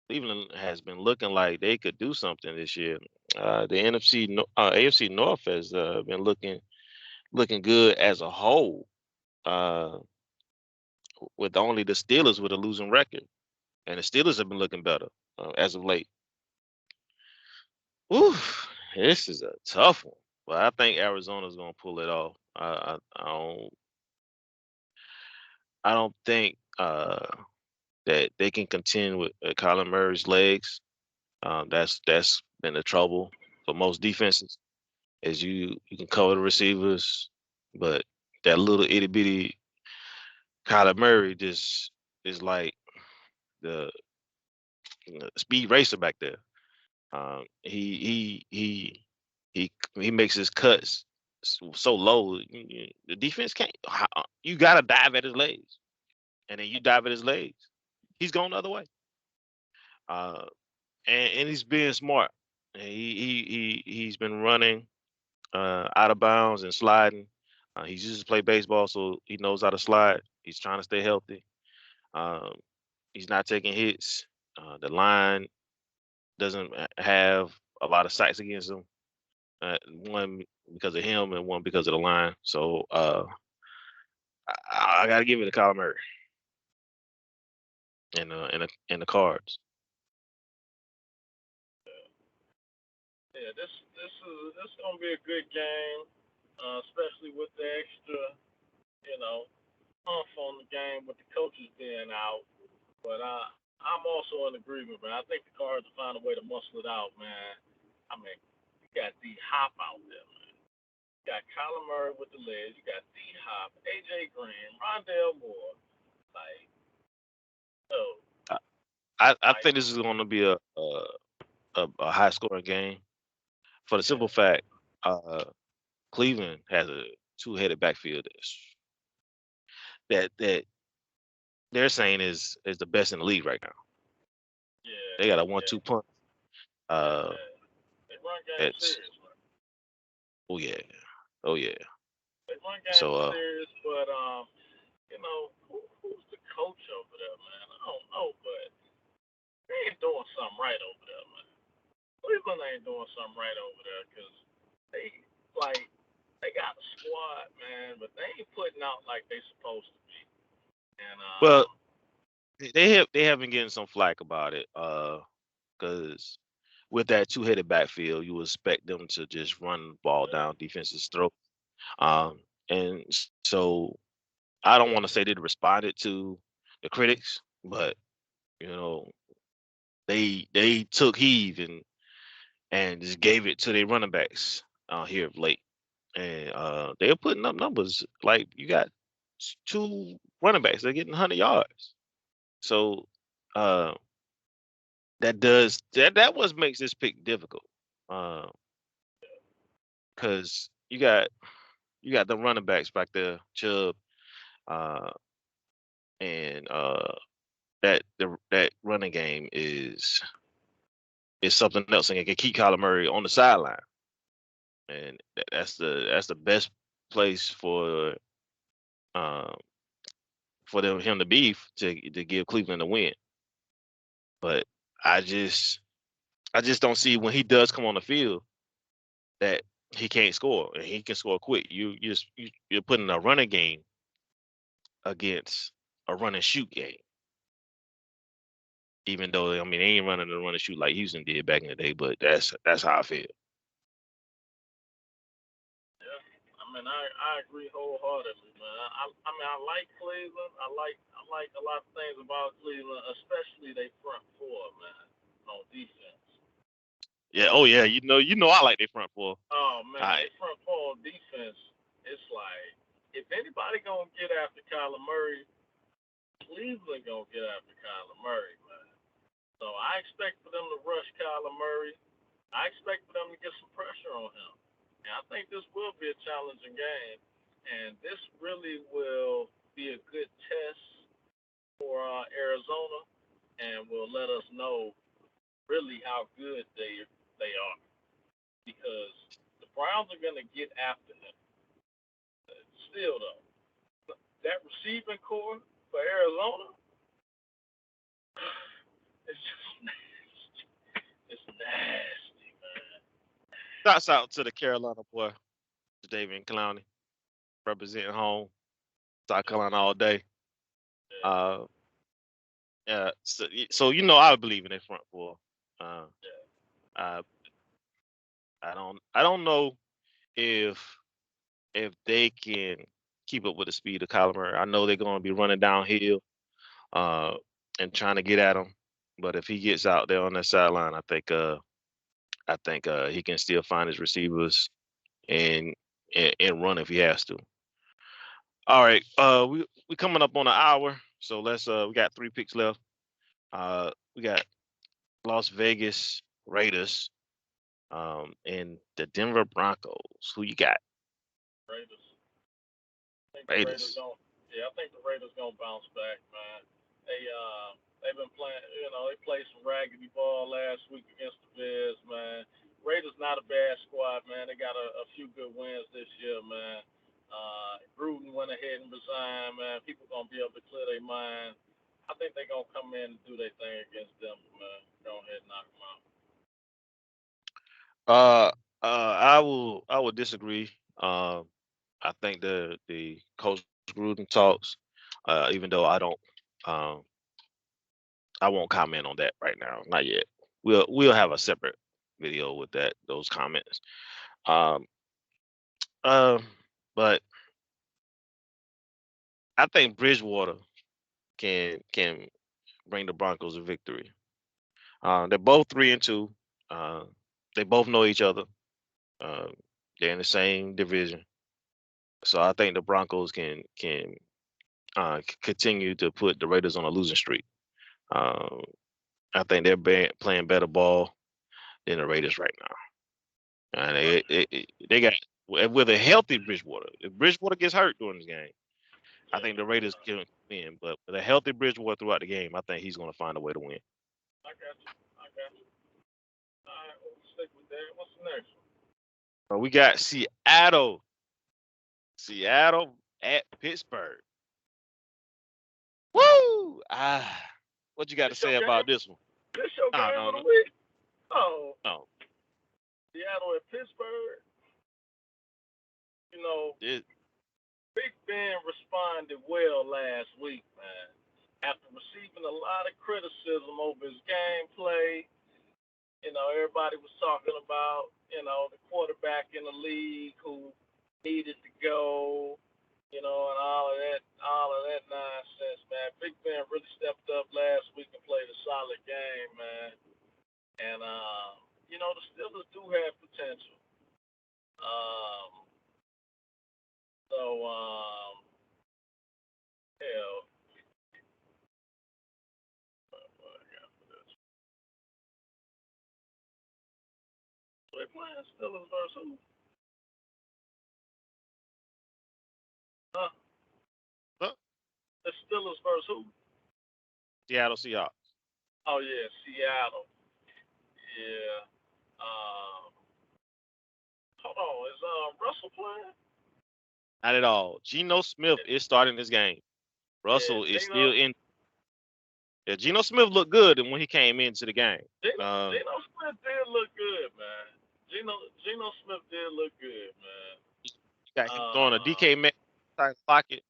Cleveland has been looking like they could do something this year. The AFC North has been looking good as a whole. Uh, with only the Steelers with a losing record, and the Steelers have been looking better as of late. Whew, this is a tough one, but I think Arizona's gonna pull it off. I don't think that they can contend with Kyler Murray's legs. That's been the trouble for most defenses. Is you can cover the receivers, but that little itty bitty Kyler Murray just is like the speed racer back there. He makes his cuts so low. The defense can't. You gotta dive at his legs, and then you dive at his legs. He's going the other way. Uh, and he's being smart. He's been running out of bounds and sliding. He's used to play baseball, so he knows how to slide. He's trying to stay healthy. Um, he's not taking hits. The line doesn't have a lot of sacks against him. One because of him and one because of the line. So I got to give it to Kyler Murray and the Cards. Yeah, this gonna be a good game, especially with the extra, you know, umph on the game with the coaches being out. But I'm also in agreement, man. I think the Cards will find a way to muscle it out, man. I mean, you got D Hop out there, man. You got Kyler Murray with the legs. You got D Hop, AJ Green, Rondell Moore. Like, so, I like, think this is going to be a high scoring game for the simple yeah, fact Cleveland has a two-headed backfield that they're saying is the best in the league right now. yeah, They got a yeah, 1-2 punch. Uh, yeah. They run game it's serious, man. oh yeah, oh yeah. They run game So serious, but who's the coach over there, man? I don't know, but they ain't doing something right over there, man. Cleveland ain't doing something right over there because they like they got a squad, man, but they ain't putting out like they supposed to be. And well, they have been getting some flack about it. Because with that two-headed backfield, you expect them to just run the ball down defense's throat. Um, and so I don't want to say they responded to the critics, but you know they took heave and just gave it to their running backs here of late, and they're putting up numbers like you got two running backs they're getting 100 yards. So uh, that what makes this pick difficult because you got the running backs back there, Chubb, uh, and that running game is something else, and it can keep Kyler Murray on the sideline, and that's the best place um, for him to be to give Cleveland a win. But I just I just don't see when he does come on the field that he can't score and he can score quick. You're putting a running game against a run and shoot game. Even though I mean they ain't running the run and shoot like Houston did back in the day, but that's how I feel. yeah, I mean I agree wholeheartedly, man. I mean I like Cleveland. I like a lot of things about Cleveland, especially they front four, man, on defense. Yeah. Oh yeah. You know I like their front four. Oh man, I they front four on defense. It's like if anybody gonna get after Kyler Murray, Cleveland gonna get after Kyler Murray, man. So I expect for them to rush Kyler Murray. I expect for them to get some pressure on him. And I think this will be a challenging game. And this really will be a good test for Arizona and will let us know really how good they are. Because the Browns are going to get after them. Still, though, that receiving core for Arizona, it's just nasty. It's nasty, man. Shouts out to the Carolina boy, Davian Clowney, representing home, South Carolina all day. Uh, yeah. So I believe in their front four. Uh, I I don't know if they can keep up with the speed of Kyler Murray. I know they're going to be running downhill, uh, and trying to get at him. But if he gets out there on that sideline, I think he can still find his receivers and and run if he has to. All right, we coming up on an hour, so let's we got 3 picks left. We got Las Vegas Raiders, and the Denver Broncos. Who you got? Raiders. I think the Raiders Raiders. going yeah, I think the Raiders gonna bounce back, man. They've been playing, they played some raggedy ball last week against the Bears, man. Raiders not a bad squad, man. They got a few good wins this year, man. Gruden went ahead and resigned, man. People gonna be able to clear their mind. I think they're gonna come in and do their thing against Denver, man. Go ahead and knock them out. Uh, I will disagree. I think the Coach Gruden talks, even though um, I won't comment on that right now, not yet. We'll have a separate video with those comments. Um, uh, but I think Bridgewater can bring the Broncos a victory. They're both 3-2. Uh, they both know each other. Uh, they're in the same division, so I think the Broncos can continue to put the Raiders on a losing streak. Um, I think they're playing better ball than the Raiders right now, and they got with a healthy Bridgewater. If Bridgewater gets hurt during this game, I Yeah, think the Raiders can win. But with a healthy Bridgewater throughout the game, I think he's going to find a way to win. I got you. I got you. All right, we'll stick with that. What's the next one? We got Seattle at Pittsburgh. Woo! What you got to This your say about game? this one? This your No, game no, of no, the week? Oh, no. Seattle at Pittsburgh. You know, It, Big Ben responded well last week, man. After receiving a lot of criticism over his gameplay, everybody was talking about, the quarterback in the league who needed to go, and all of that nonsense, man. Big Ben really stepped up last week and played a solid game, man. And the Steelers do have potential. Um, so hell, what I got for this? So they playing Steelers versus who? Huh? huh? The Steelers versus who? Seattle Seahawks. Oh yeah, Seattle. Yeah. Um, hold on, is Russell playing? Not at all. Geno Smith is starting this game. Yeah, Russell is Geno still in. Yeah, Geno Smith looked good when he came into the game. Geno Uh, Geno Smith did look good, man. Geno Smith did look good, man. got him throwing a Uh, DK Metcalf pocket.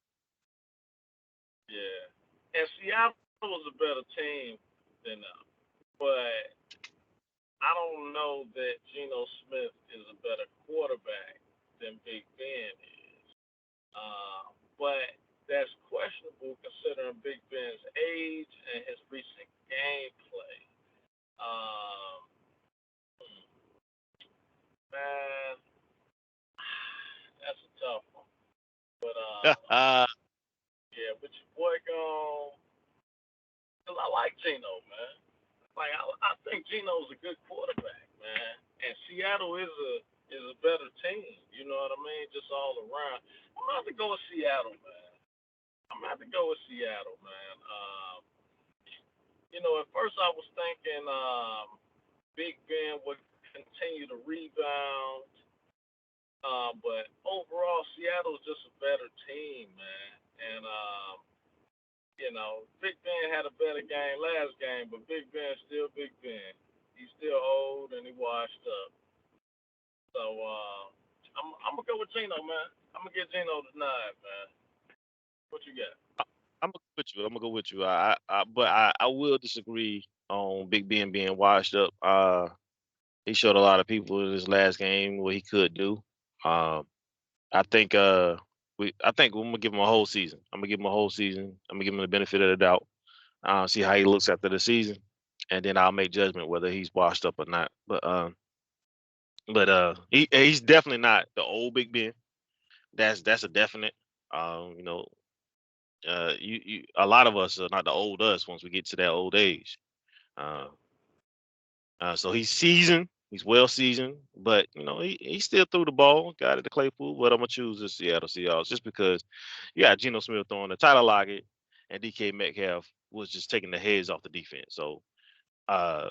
yeah. And Seattle was a better team than them, but I don't know that Geno Smith is a better quarterback than Big Ben is. But that's questionable considering Big Ben's age and his recent gameplay. Um, man, that's a tough one. But yeah, but your boy gone. Cause I like Geno, man. Like I think Geno's a good quarterback, man. And Seattle is a better team. You know what I mean? Just all around. I'm gonna have to go with Seattle, man. I'm gonna have to go with Seattle, man. At first I was thinking Big Ben would continue to rebound, but overall Seattle's just a better team, man. And Big Ben had a better game last game, but Big Ben's still Big Ben. He's still old and he washed up. So I'm gonna go with Gino, man. I'm gonna get Gino tonight, man. What you got? I'm gonna go with you. I'm gonna go with you. But I will disagree on Big Ben being washed up. He showed a lot of people in his last game what he could do. Um, I think I think I'm gonna give him a whole season. I'm gonna give him a whole season. I'm gonna give him the benefit of the doubt. See how he looks after the season, and then I'll make judgment whether he's washed up or not. He's definitely not the old Big Ben. That's a definite. You know, you a lot of us are not the old us once we get to that old age. Uh, so he's seasoned. He's well seasoned, but you know he still threw the ball, got it to Claypool. But I'm gonna choose the Seattle Seahawks just because you got Geno Smith throwing the Tyler Lockett and DK Metcalf was just taking the heads off the defense. So uh,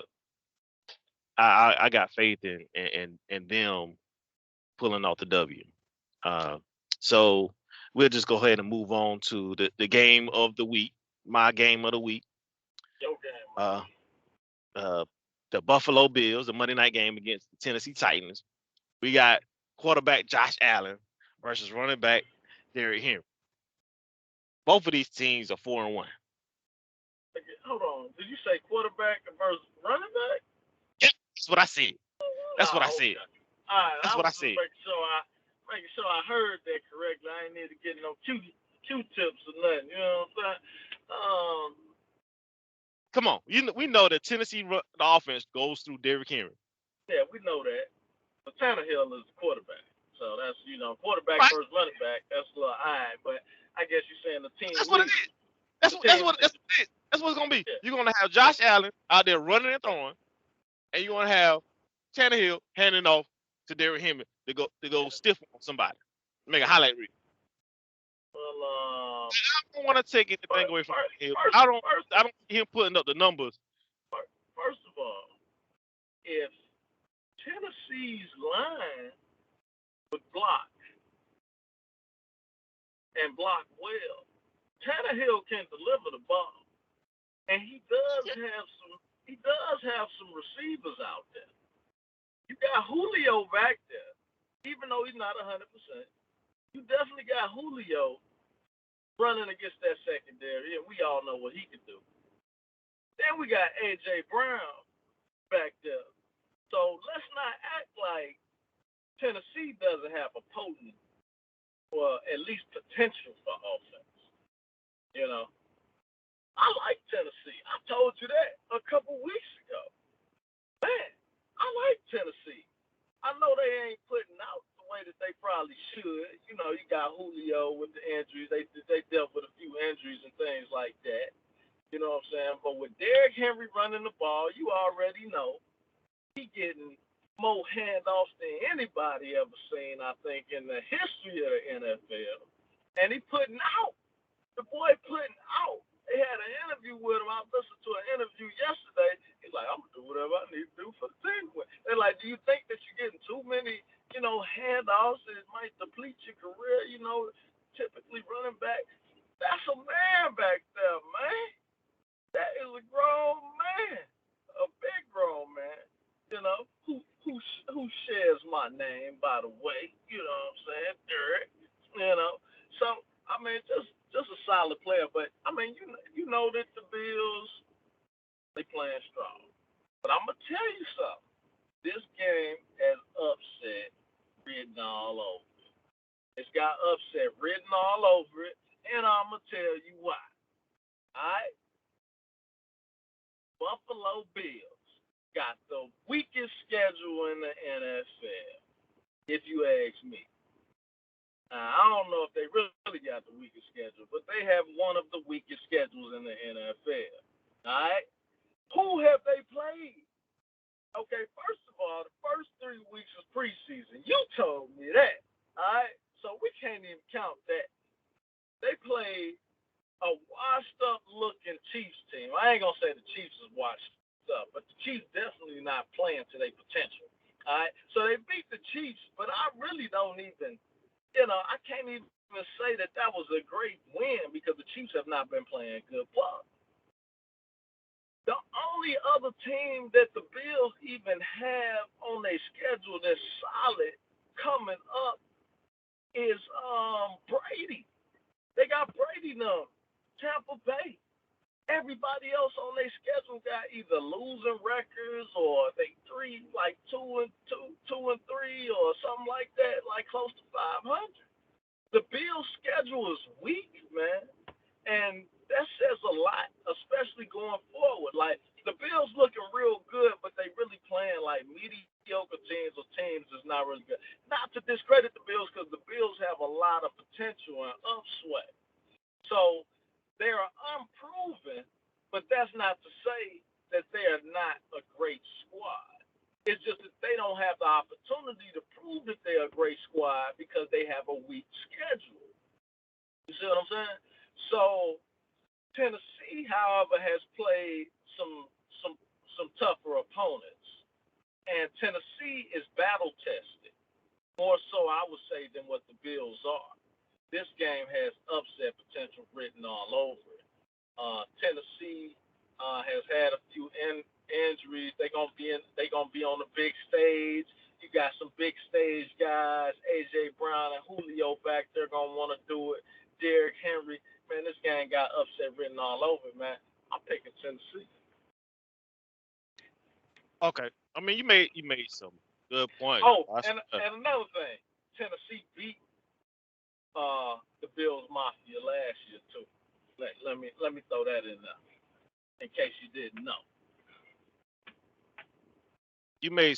I got faith in them pulling off the W. Uh, so we'll just go ahead and move on to the game of the week, my game of the week. Your game. Uh, uh, the Buffalo Bills, the Monday night game against the Tennessee Titans. We got quarterback Josh Allen versus running back Derrick Henry. Both of these teams are 4-1. Hold on. Did you say quarterback versus running back? Yep, that's what I said. That's what I said. Okay. All right. That's I what I was just said. making sure I heard that correctly. I ain't need to get no Q-tips or nothing. You know what I'm saying? Come on, we know that Tennessee the offense goes through Derrick Henry. Yeah, we know that. But Tannehill is the quarterback. So that's, quarterback Right. versus running back. That's a little high. But I guess you're saying the team. That's what it is. That's what it is. That's what it's gonna be. Yeah. You're gonna have Josh Allen out there running and throwing, and you're gonna have Tannehill handing off to Derrick Henry to go stiff on somebody, make a highlight reel. Well, I don't want to take anything away from him. first, I don't see him putting up the numbers. first of all, if Tennessee's line would block and block well, Tannehill can deliver the ball, and he does have some receivers out there. You got Julio back there, even though he's not 100%. You definitely got Julio running against that secondary, and we all know what he can do. Then we got A.J. Brown back there. So let's not act like Tennessee doesn't have a potent or at least potential for offense. You know, I like Tennessee. I told you that a couple weeks ago. Man, I like Tennessee. I know they ain't putting out the way that they probably should. You know, you got Julio with the injuries. They dealt with a few injuries and things like that. You know what I'm saying? But with Derrick Henry running the ball, you already know he getting more handoffs than anybody ever seen, I think, in the history of the NFL. And he putting out. The boy putting out. They had an interview with him. I listened to an interview yesterday. He's like, I'm going to do whatever I need to do for the team. They're like, do you think that you're getting too many, handoffs and it might deplete your career, typically running back? That's a man back there, man. That is a grown man. A big grown man. Who shares my name, by the way. You know what I'm saying? Derek. So I mean, just a solid player. But I mean, you know that the Bills, they playing strong. But I'm gonna tell you something. This game has upset written all over it. It's got upset written all over it, and I'm gonna tell you why. All right, Buffalo Bills got the weakest schedule in the NFL, if you ask me. I don't know if they really got the weakest schedule, but they have one of the weakest schedules in the NFL. All right? Who have they played? Okay, first of all, the first 3 weeks was preseason. You told me that. All right? So we can't even count that. They played a washed-up looking Chiefs team. I ain't going to say the Chiefs is washed up, but the Chiefs definitely not playing to their potential. All right? So they beat the Chiefs, but I really don't even – I can't even say that was a great win because the Chiefs have not been playing good ball. The only other team that the Bills even have on their schedule that's solid coming up is Brady. They got Brady now, Tampa Bay. Everybody else on their schedule got either losing records or they three like two and three or something like that, like close to 500. The Bills' schedule is weak, man, and that says a lot, especially going forward. Like the Bills looking real good, but they really playing like mediocre teams or teams that's not really good. Not to discredit the Bills because the Bills have a lot of potential and upswing. So they are unproven, but that's not to say that they are not a great squad. It's just that they don't have the opportunity to prove that they're a great squad because they have a weak schedule. You see what I'm saying? So Tennessee, however, has played some some tougher opponents, and Tennessee is battle tested more so, I would say, than what the Bills are. This game has upset potential written all over it. Tennessee has had a few injuries. They gonna be on the big stage. You got some big stage guys, AJ Brown and Julio back there gonna want to do it. Derrick Henry, man, this game got upset written all over it, man. I'm picking Tennessee. Okay. I mean, you made some good points. Oh, and another thing, Tennessee beat the Bills Mafia last year too. Let me throw that in there in case you didn't know. you made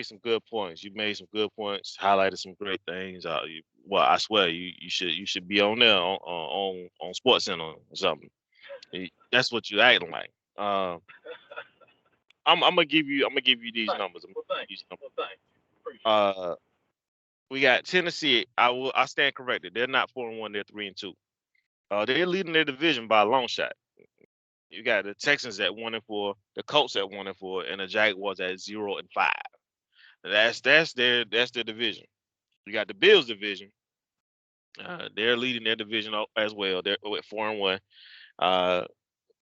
some good points. You made some good points. Highlighted some great things. Well, I swear you should be on there on Sports Center or something. That's what you acting like. I'm gonna give you these Thanks. numbers. I'm Well, gonna give thanks. you these numbers. Well, thanks. Appreciate it. We got Tennessee. I stand corrected. They're not 4-1. They're 3-2. They're leading their division by a long shot. You got the Texans at 1-4, the Colts at 1-4, and the Jaguars at 0-5. That's their division. You got the Bills division. They're leading their division as well. They're at 4-1. Uh,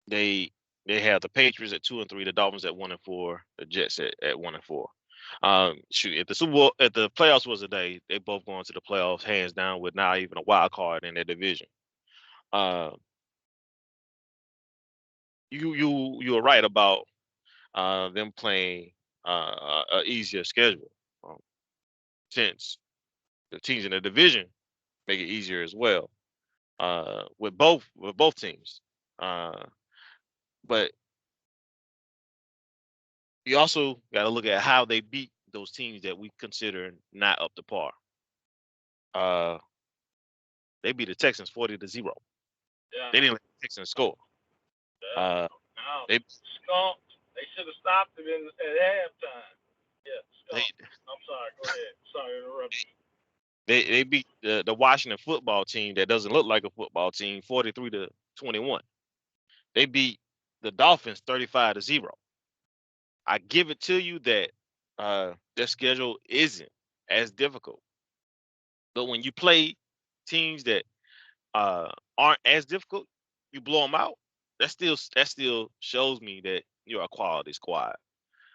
they they have the Patriots at 2-3, the Dolphins at 1-4, the Jets at 1-4. Shoot, if the Super Bowl, if the playoffs was a day, they both going to the playoffs hands down with not even a wild card in their division. Uh, you were right about them playing a easier schedule, um, since the teams in the division make it easier as well, with both teams. Uh, but you also got to look at how they beat those teams that we consider not up to par. Uh, they beat the Texans 40-0. Yeah. They didn't let the Texans score. Yeah. Uh, No. they Skunked. They should have stopped it at halftime. Yeah. they Skunked. I'm sorry. Go ahead. Sorry to interrupt you. they beat the Washington football team that doesn't look like a football team 43-21. They beat the Dolphins 35-0. I give it to you that their schedule isn't as difficult. But when you play teams that aren't as difficult, you blow them out. That still shows me that you're a quality squad.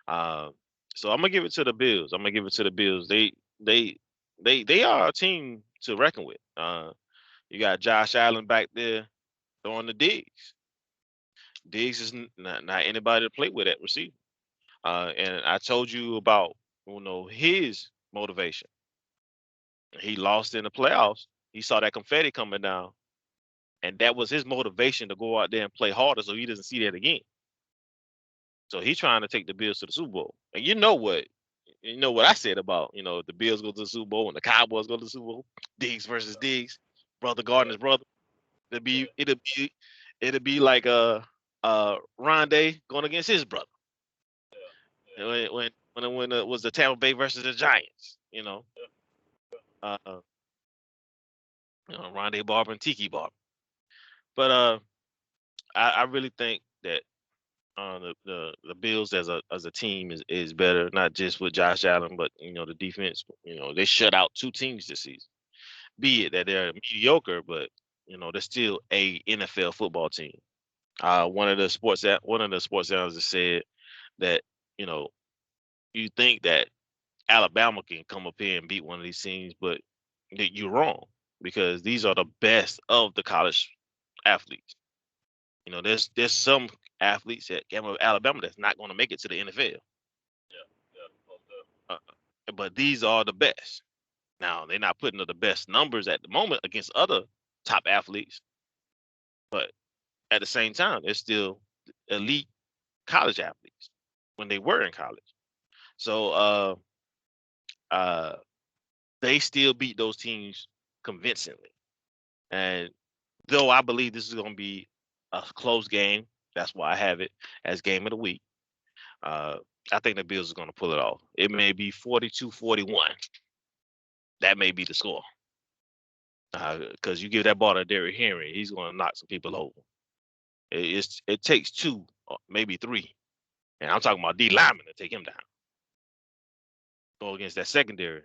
Um, so I'm gonna give it to the Bills. I'm gonna give it to the Bills. They they are a team to reckon with. You got Josh Allen back there throwing the digs. Diggs is not anybody to play with at receiver. And I told you about his motivation. He lost in the playoffs. He saw that confetti coming down, and that was his motivation to go out there and play harder, so he doesn't see that again. So he's trying to take the Bills to the Super Bowl. And you know what I said about if the Bills go to the Super Bowl and the Cowboys go to the Super Bowl, Diggs versus Diggs, brother Gardner's brother. It'll be it'll be it'll be like Rondé going against his brother. When it was the Tampa Bay versus the Giants, uh, Rondé Barber and Tiki Barber. But I really think that the Bills as a team is better, not just with Josh Allen, but the defense. They shut out two teams this season. Be it that they're mediocre, but they're still a NFL football team. One of the sports analysts said that, you know, you think that Alabama can come up here and beat one of these teams, but you're wrong, because these are the best of the college athletes. You know, there's some athletes at Alabama that's not going to make it to the NFL, uh, but these are the best. Now they're not putting up the best numbers at the moment against other top athletes, but at the same time, they're still elite college athletes when they were in college. So uh, they still beat those teams convincingly. And though I believe this is going to be a close game, that's why I have it as game of the week. I think the Bills are going to pull it off. It may be 42-41. That may be the score. Because you give that ball to Derrick Henry, he's going to knock some people over. It takes two, or maybe three. And I'm talking about D lineman to take him down. Go against that secondary.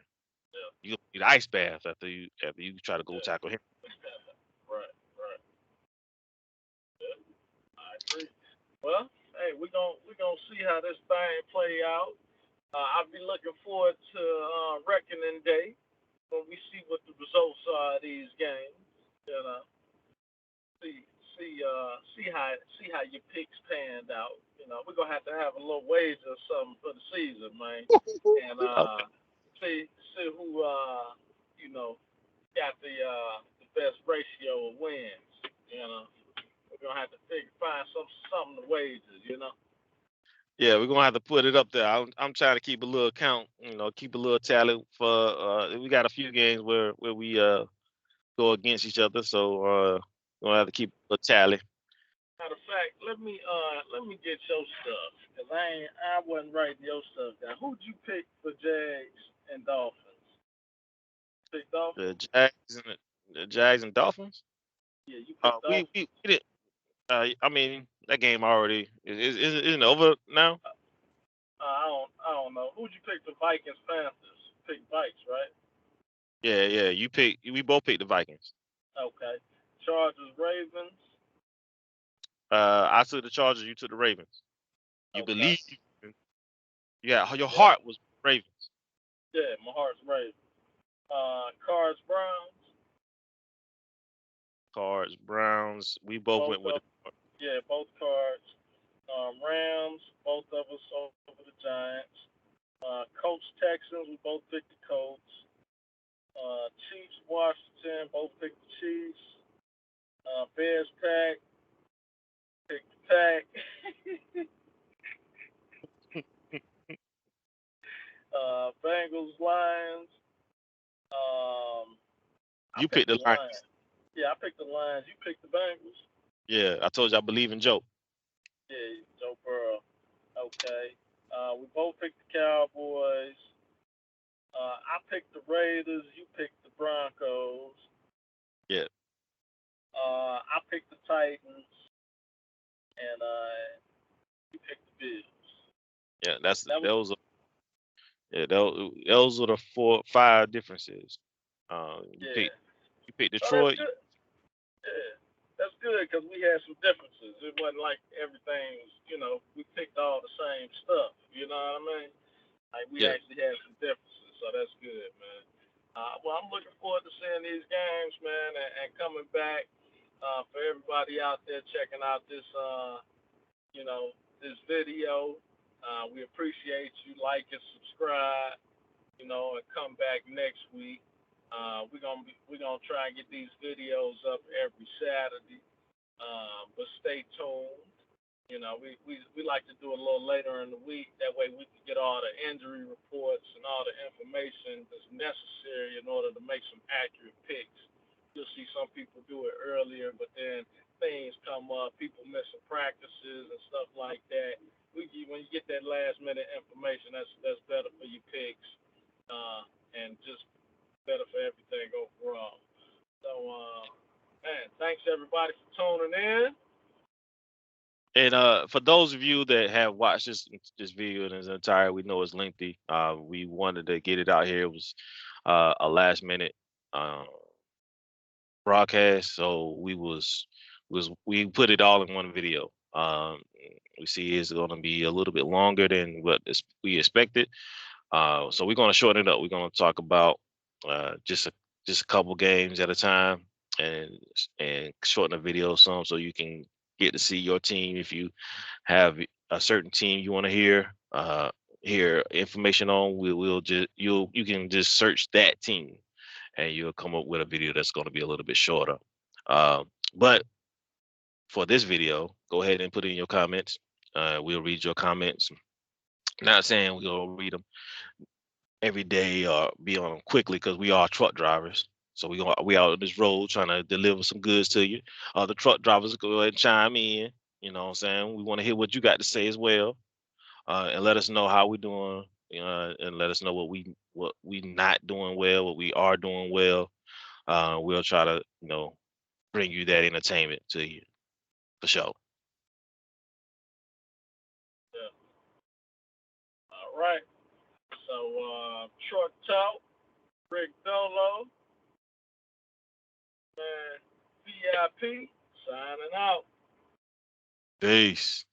You need ice bath after you try to go tackle him. Right. Yeah, I agree. Well, hey, we're gonna see how this thing play out. I'll be looking forward to Reckoning Day when we see what the results are of these games. You know, see see how your picks panned out. You know, we're gonna have a little wager or something for the season, man, and Okay. see who you know got the best ratio of wins. You know, we're gonna have to find something to wager. You know. Yeah, we're gonna have to put it up there. I'm trying to keep a little count, keep a little tally for. We got a few games where we go against each other, so we're gonna have to keep a tally. Matter of fact, let me get your stuff because I wasn't writing your stuff down. Who'd you pick for Jags and Dolphins? Pick The Dolphins? Jags and Dolphins. Yeah, you picked We Dolphins. did. I mean, that game already isn't over now. I don't know. Who'd you pick? The Vikings, Panthers. Pick Vikes, right? Yeah. We both picked the Vikings. Okay. Chargers, Ravens. I took the Chargers. You took the Ravens. You Okay. believe. Yeah, your Yeah, heart was Ravens. yeah. My heart's Ravens. Cards, Browns. Cards, Browns. We both Both went with of it. Yeah, both cards. Rams. Both of us over the Giants. Colts, Texans. We both picked the Colts. Chiefs, Washington. Both picked the Chiefs. Bears, Pack. Picked the Pack. Bengals, Lions. I You picked picked the the Lions. Lions. Yeah, I picked the Lions. You picked the Bengals. Yeah, I told you I believe in Joe. Yeah, Joe Burrow. Okay. We both picked the Cowboys. I picked the Raiders. You picked the Broncos. Yeah, I picked the Titans, and you picked the Bills. yeah. That's That was those. Yeah, those are the 5 differences. yeah. You picked So that's Detroit. good. Yeah, that's good because we had some differences. It wasn't like everything was, we picked all the same stuff. You know what I mean? Like we Yeah, actually had some differences, so that's good, man. Well, I'm looking forward to seeing these games, man, and coming back for everybody out there checking out this video. We appreciate you like and subscribe, and come back next week. We're gonna try and get these videos up every Saturday. But stay tuned. We like to do a little later in the week. That way we can get all the injury reports and all the information that's necessary in order to make some accurate picks. You'll see some people do it earlier, but then things come up, people missing practices and stuff like that. When you get that last minute information, that's better for your picks, and just better for everything overall. So, man, thanks everybody for tuning in. and for those of you that have watched this video in its entirety, we know it's lengthy. We wanted to get it out here. It was a last minute broadcast, so we was we put it all in one video. We see it's going to be a little bit longer than what we expected. So we're going to shorten it up. We're going to talk about just a couple games at a time, and shorten the video some so you can get to see your team. If you have a certain team you want to hear information on, we'll just you can just search that team, and you'll come up with a video that's going to be a little bit shorter. But for this video, go ahead and put in your comments. We'll read your comments. Not saying we'll read them every day or be on them quickly, because we are truck drivers. So we out on this road trying to deliver some goods to you. The truck drivers, go ahead and chime in. You know what I'm saying? We want to hear what you got to say as well, and let us know how we're doing, and let us know what we not doing well, what we are doing well. We'll try to bring you that entertainment to you for sure. Yeah. All right. So Truck Talk, Rick Dolo, man, VIP, signing out. Peace.